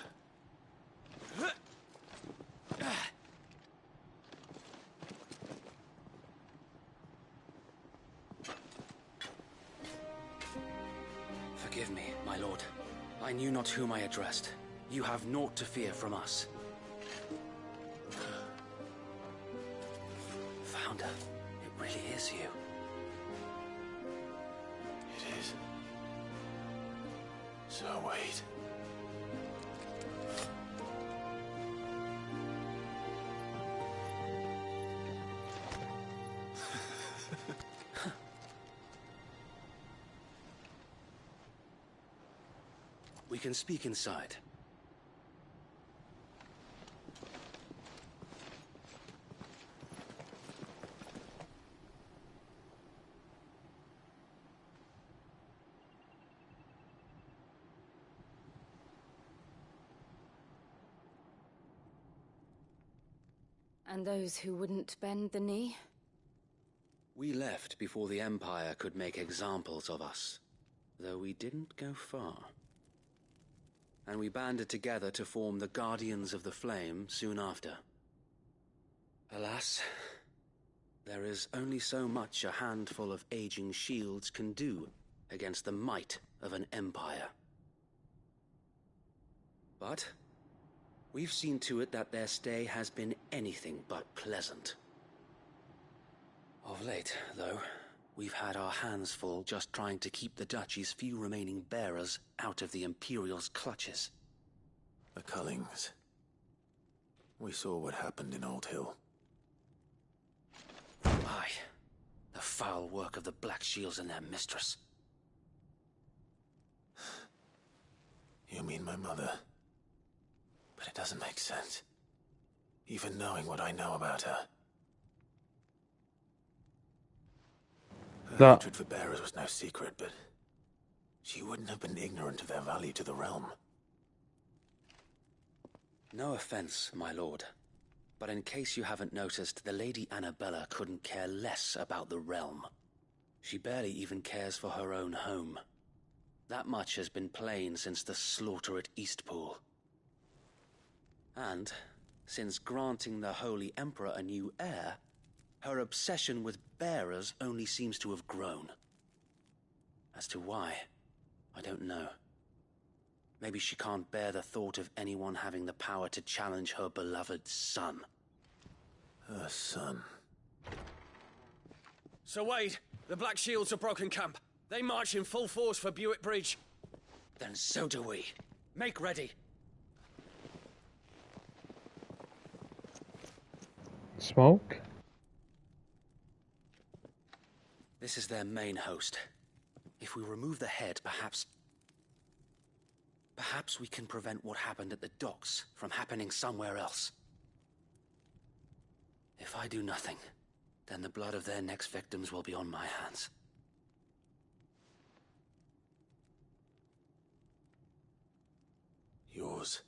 Forgive me, my lord. I knew not whom I addressed. You have naught to fear from us. Founder, it really is you. It is. So wait. We can speak inside. And those who wouldn't bend the knee? We left before the Empire could make examples of us, though we didn't go far. And we banded together to form the Guardians of the Flame soon after. Alas, there is only so much a handful of aging shields can do against the might of an empire. But we've seen to it that their stay has been anything but pleasant. Of late, though, we've had our hands full just trying to keep the Duchy's few remaining bearers out of the Imperial's clutches. The Cullings. We saw what happened in Old Hill. Aye. The foul work of the Black Shields and their mistress. You mean my mother? But it doesn't make sense. Even knowing what I know about her. Her hatred for bearers was no secret, but she wouldn't have been ignorant of their value to the realm. No offense, my lord. But in case you haven't noticed, the Lady Annabella couldn't care less about the realm. She barely even cares for her own home. That much has been plain since the slaughter at Eastpool. And, since granting the Holy Emperor a new heir, her obsession with bearers only seems to have grown. As to why, I don't know. Maybe she can't bear the thought of anyone having the power to challenge her beloved son. Her son. Sir Wade, the Black Shields have broken camp. They march in full force for Buick Bridge. Then so do we. Make ready. Smoke? This is their main host. If we remove the head, perhaps we can prevent what happened at the docks from happening somewhere else. If I do nothing, then the blood of their next victims will be on my hands. Yours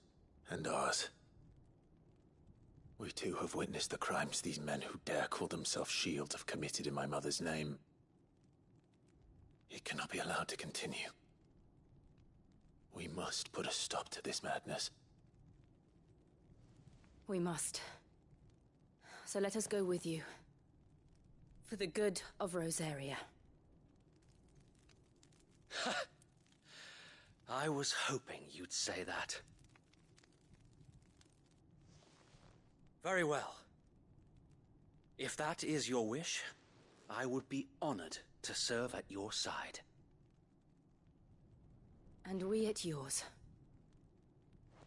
and ours. We too have witnessed the crimes these men who dare call themselves shields have committed in my mother's name. It cannot be allowed to continue. We must put a stop to this madness. We must. So let us go with you. For the good of Rosaria. I was hoping you'd say that. Very well. If that is your wish, I would be honored to serve at your side. And we at yours.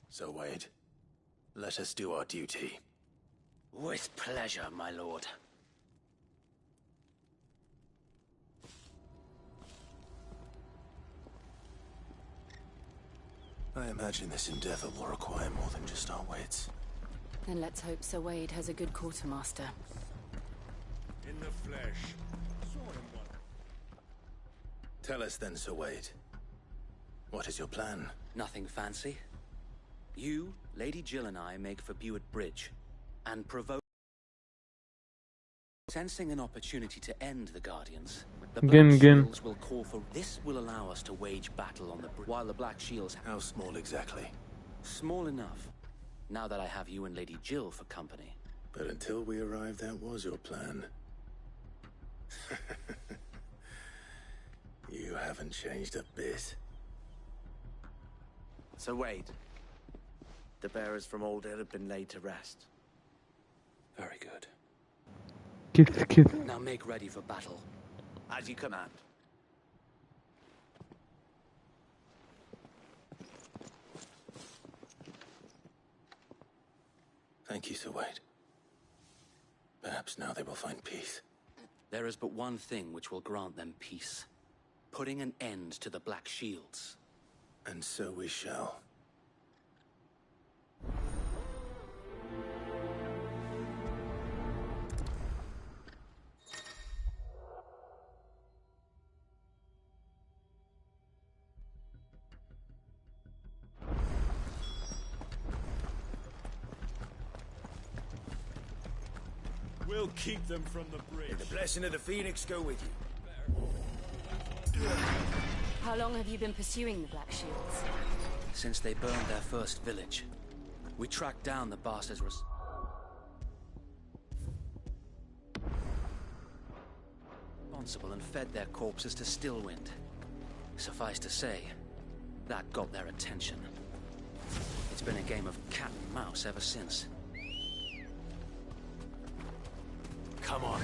So, Wade, let us do our duty. With pleasure, my lord. I imagine this endeavor will require more than just our wits. Then let's hope Sir Wade has a good quartermaster. In the flesh. Tell us then, Sir Wade. What is your plan? Nothing fancy. You, Lady Jill and I make for Buick Bridge, and provoke... Sensing an opportunity to end the Guardians, the Black Shields will call for... This will allow us to wage battle on the bridge, while the Black Shields... How small exactly? Small enough. Now that I have you and Lady Jill for company. But until we arrive, that was your plan. You haven't changed a bit. Sir Wade, the bearers from Old Hill have been laid to rest. Very good. كيف Now make ready for battle. As you command. Thank you, Sir Wade. Perhaps now they will find peace. There is but one thing which will grant them peace. Putting an end to the Black Shields. And so we shall. We'll keep them from the bridge. May the blessing of the Phoenix go with you. How long have you been pursuing the Black Shields? Since they burned their first village. We tracked down the bastards responsible and fed their corpses to Stillwind. Suffice to say, that got their attention. It's been a game of cat and mouse ever since. Come on.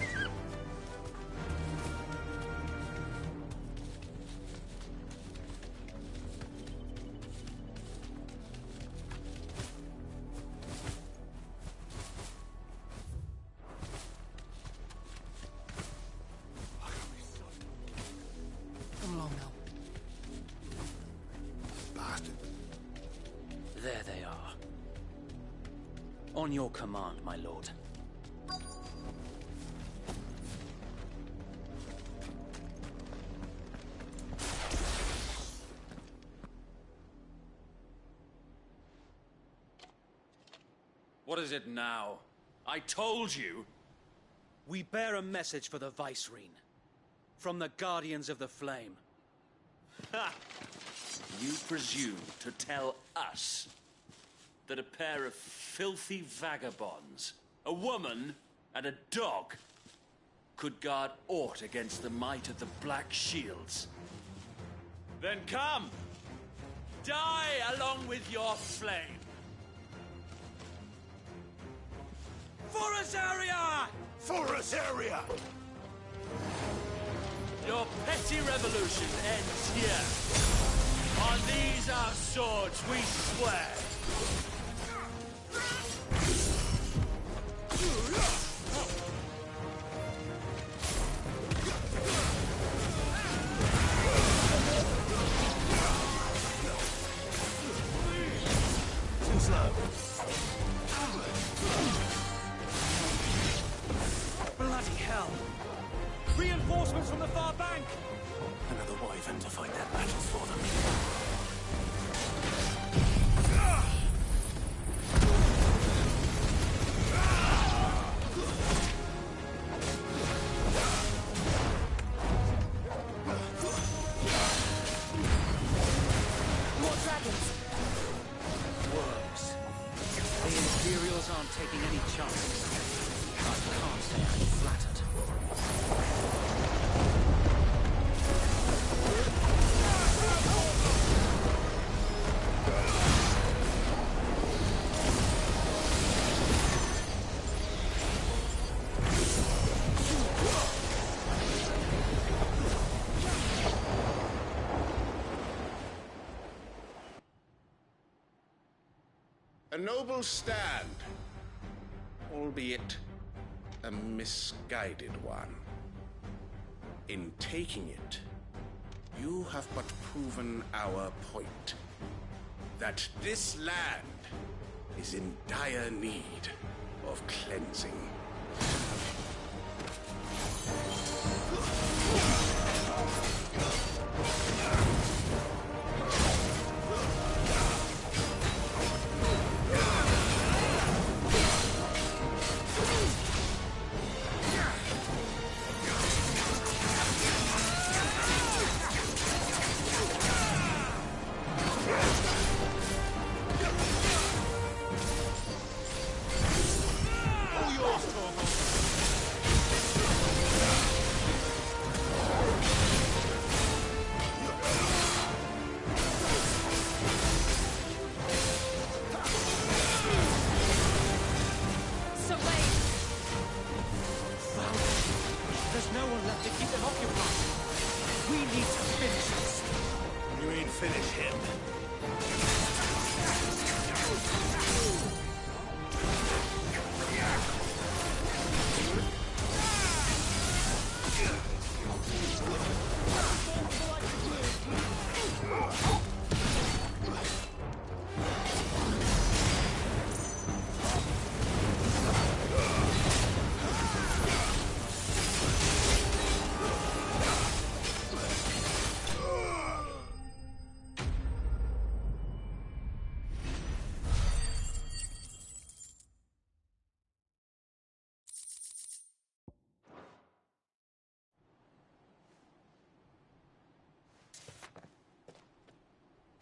On your command, my lord. What is it now? I told you! We bear a message for the Vicereine. From the Guardians of the Flame. Ha! You presume to tell us that a pair of filthy vagabonds, a woman and a dog, could guard aught against the might of the Black Shields? Then come! Die along with your flame! For Azaria! For Azaria! Your petty revolution ends here. On these our swords we swear. Too slow. Bloody hell! Reinforcements from the far bank! Another wyvern to fight their battles for them. More dragons! Worms. The Imperials aren't taking any chances. I can't say I'm flattered. A noble stand, albeit a misguided one. In taking it, you have but proven our point. That this land is in dire need of cleansing. There's no one left to keep them occupied. We need to finish this. You mean finish him?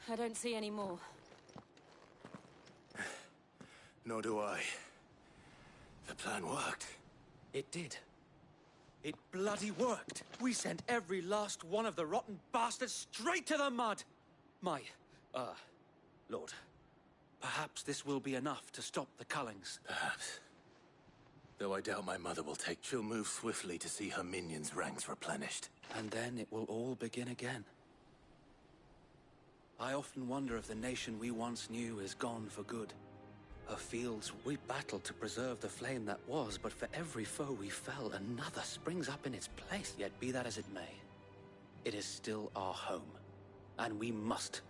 I don't see any more. Nor do I. The plan worked. It did. It bloody worked. We sent every last one of the rotten bastards straight to the mud. Lord, perhaps this will be enough to stop the Cullings. Perhaps. Though I doubt my mother will take. She'll move swiftly to see her minions' ranks replenished. And then it will all begin again. I often wonder if the nation we once knew is gone for good. Her fields, we battled to preserve the flame that was, but for every foe we fell, another springs up in its place. Yet be that as it may, it is still our home, and we must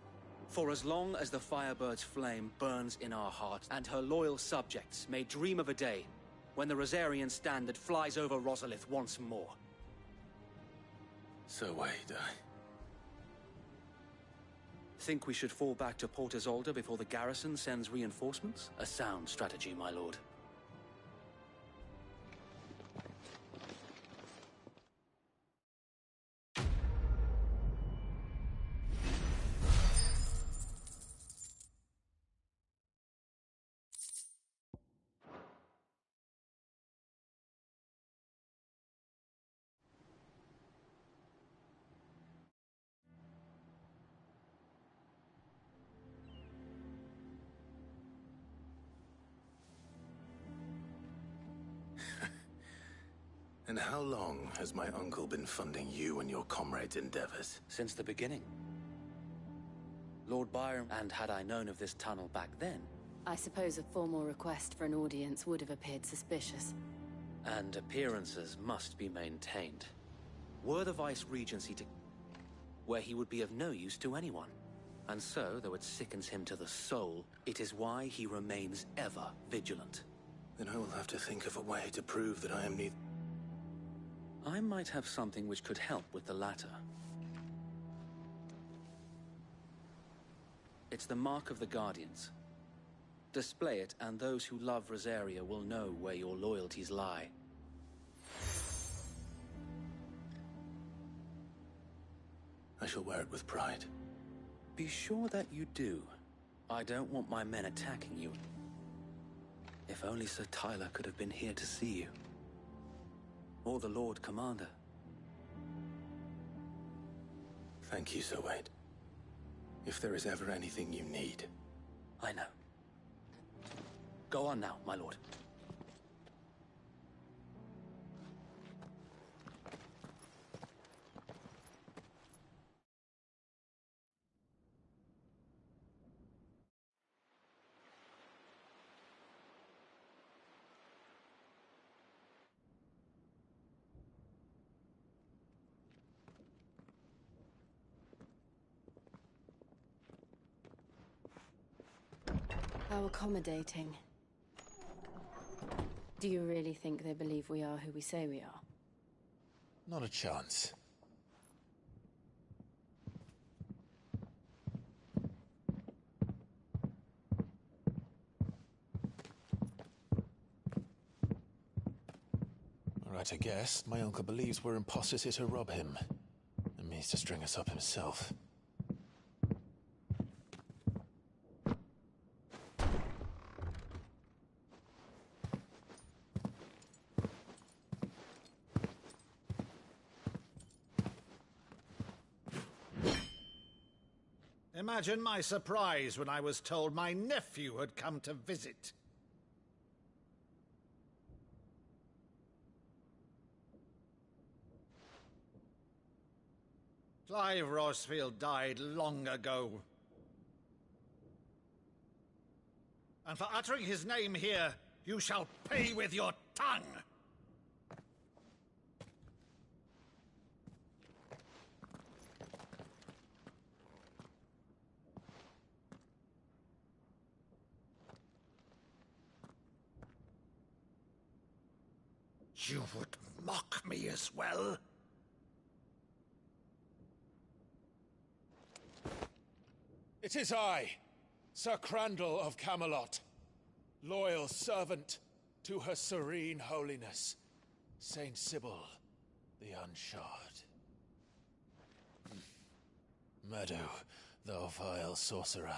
For as long as the Firebird's flame burns in our hearts, and her loyal subjects may dream of a day when the Rosarian standard flies over Rosalith once more. So wait, Think we should fall back to Port Isolde before the garrison sends reinforcements? A sound strategy, my lord. And how long has my uncle been funding you and your comrades' endeavors? Since the beginning. Lord Byron, and had I known of this tunnel back then... I suppose a formal request for an audience would have appeared suspicious. And appearances must be maintained. Were the Vice-Regency to... where he would be of no use to anyone. And so, though it sickens him to the soul, it is why he remains ever vigilant. Then I will have to think of a way to prove that I am neither... I might have something which could help with the latter. It's the mark of the Guardians. Display it, and those who love Rosaria will know where your loyalties lie. I shall wear it with pride. Be sure that you do. I don't want my men attacking you. If only Sir Tyler could have been here to see you. Or the Lord Commander. Thank you, Sir Wade. If there is ever anything you need... I know. Go on now, my lord. How accommodating. Do you really think they believe we are who we say we are? Not a chance. Right, I guess. My uncle believes we're imposters here to rob him. And means to string us up himself. Imagine my surprise when I was told my nephew had come to visit. Clive Rosfield died long ago. And for uttering his name here, you shall pay with your tongue! You would mock me as well? It is I, Sir Crandall of Camelot, loyal servant to her serene holiness, Saint Sybil the Unshod. Meadow, thou vile sorcerer,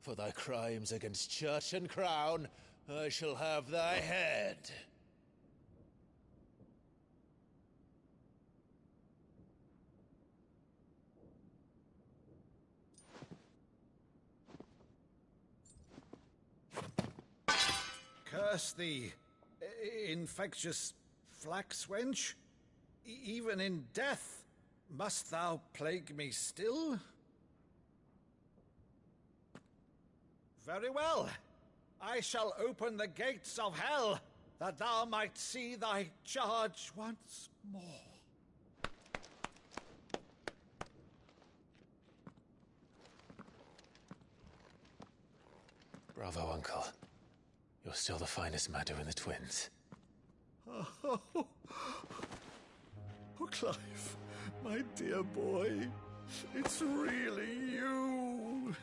for thy crimes against church and crown, I shall have thy head. Curse thee, infectious flax wench. Even in death, must thou plague me still? Very well. I shall open the gates of hell, that thou might see thy charge once more. Bravo, Uncle. You're still the finest Madu in the twins. Oh, Clive, my dear boy, it's really you.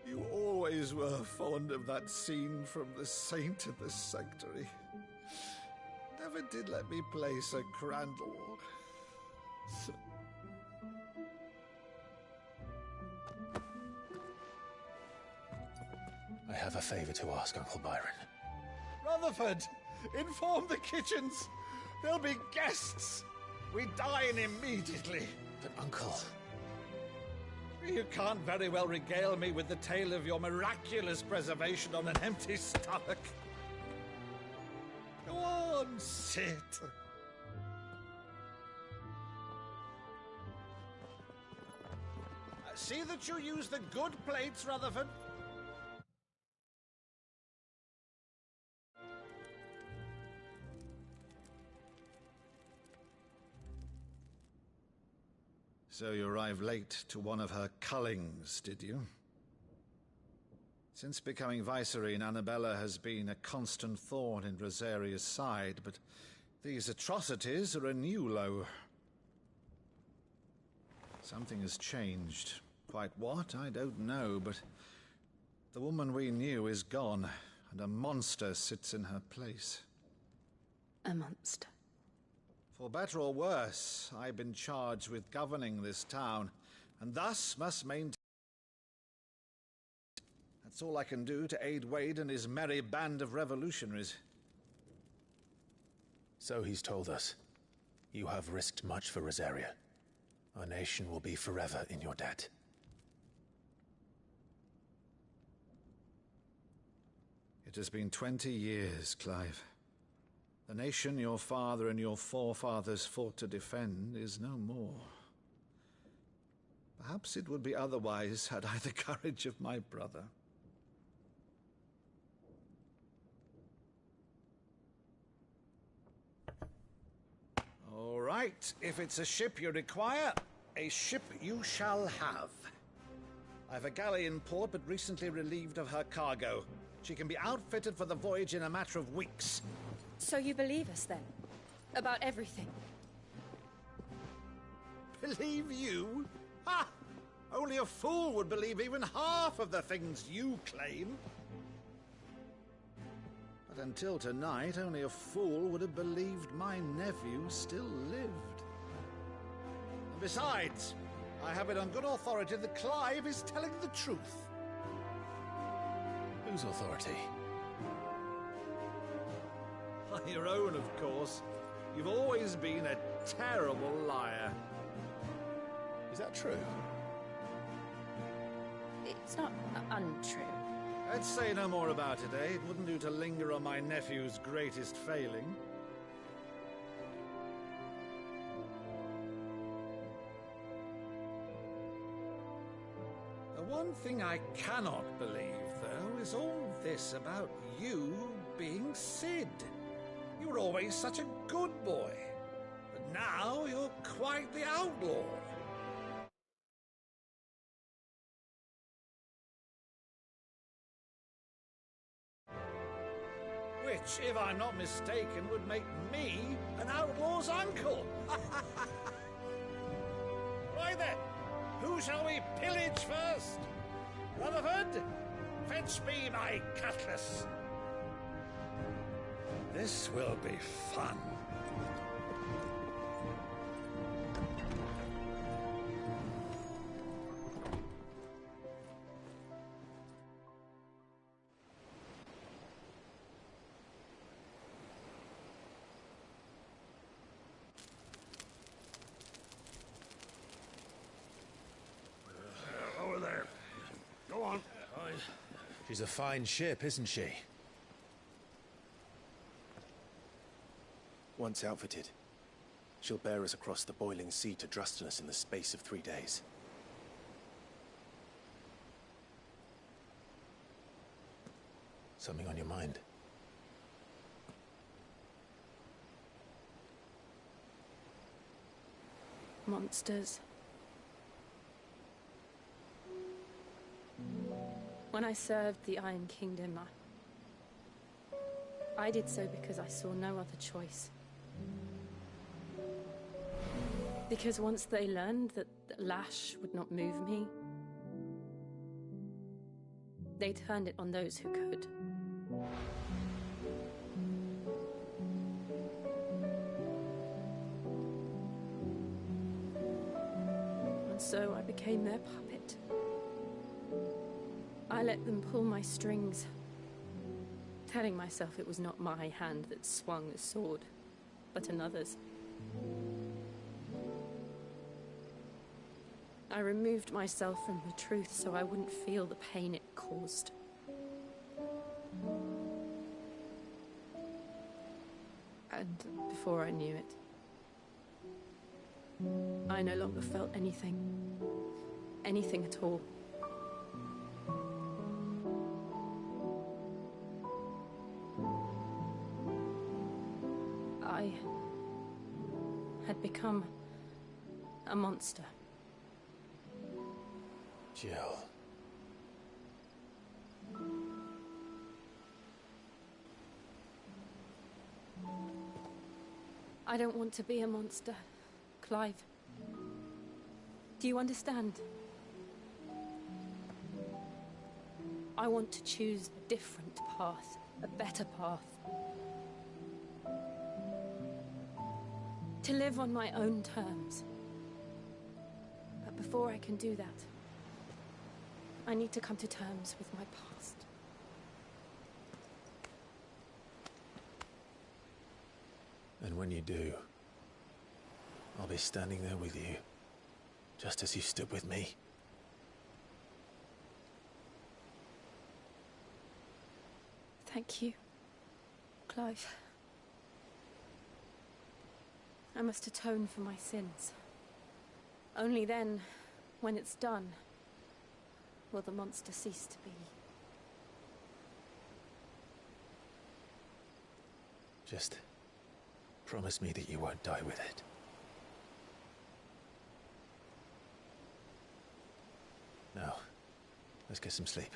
You always were fond of that scene from The Saint of the Sanctuary. Never did let me play Sir Crandall. I have a favor to ask, Uncle Byron. Rutherford, inform the kitchens. There'll be guests. We dine immediately. But, Uncle... You can't very well regale me with the tale of your miraculous preservation on an empty stomach. Go on, sit. See that you use the good plates, Rutherford. So you arrived late to one of her cullings, did you? Since becoming Vicereine, Annabella has been a constant thorn in Rosaria's side, but these atrocities are a new low. Something has changed. Quite what, I don't know, but the woman we knew is gone, and a monster sits in her place. A monster? For better or worse, I've been charged with governing this town, and thus must maintain... That's all I can do to aid Wade and his merry band of revolutionaries. So he's told us. You have risked much for Rosaria. Our nation will be forever in your debt. It has been 20 years, Clive. The nation your father and your forefathers fought to defend is no more. Perhaps it would be otherwise had I the courage of my brother. All right, if it's a ship you require, a ship you shall have. I've a galley in port, but recently relieved of her cargo. She can be outfitted for the voyage in a matter of weeks. So you believe us, then? About everything? Believe you? Ha! Only a fool would believe even half of the things you claim. But until tonight, only a fool would have believed my nephew still lived. And besides, I have it on good authority that Clive is telling the truth. Whose authority? Your own, of course. You've always been a terrible liar. Is that true? It's not untrue. Let's say no more about it, eh? It wouldn't do to linger on my nephew's greatest failing. The one thing I cannot believe, though, is all this about you being Sid. You were always such a good boy, but now you're quite the outlaw. Which, if I'm not mistaken, would make me an outlaw's uncle. Right then, who shall we pillage first? Rutherford, fetch me my cutlass. This will be fun. Over there. Go on. She's a fine ship, isn't she? Once outfitted, she'll bear us across the boiling sea to Drustinus in the space of 3 days. Something on your mind? Monsters. When I served the Iron Kingdom, I did so because I saw no other choice. Because once they learned that the lash would not move me, they turned it on those who could. And so I became their puppet. I let them pull my strings, telling myself it was not my hand that swung the sword, but another's. I removed myself from the truth so I wouldn't feel the pain it caused. And before I knew it, I no longer felt anything. Anything at all. I had become a monster. Jill. I don't want to be a monster, Clive. Do you understand? I want to choose a different path, a better path. To live on my own terms. But before I can do that, I need to come to terms with my past. And when you do, I'll be standing there with you, just as you stood with me. Thank you, Clive. I must atone for my sins. Only then, when it's done, will the monster cease to be. Just promise me that you won't die with it. Now, let's get some sleep.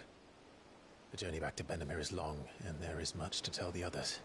The journey back to Benamir is long, and there is much to tell the others.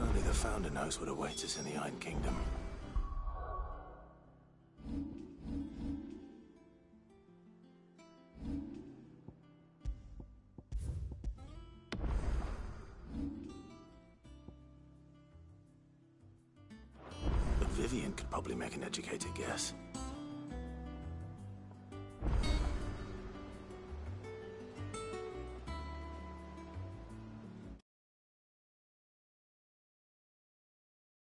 Only the Founder knows what awaits us in the Iron Kingdom. But Vivian could probably make an educated guess.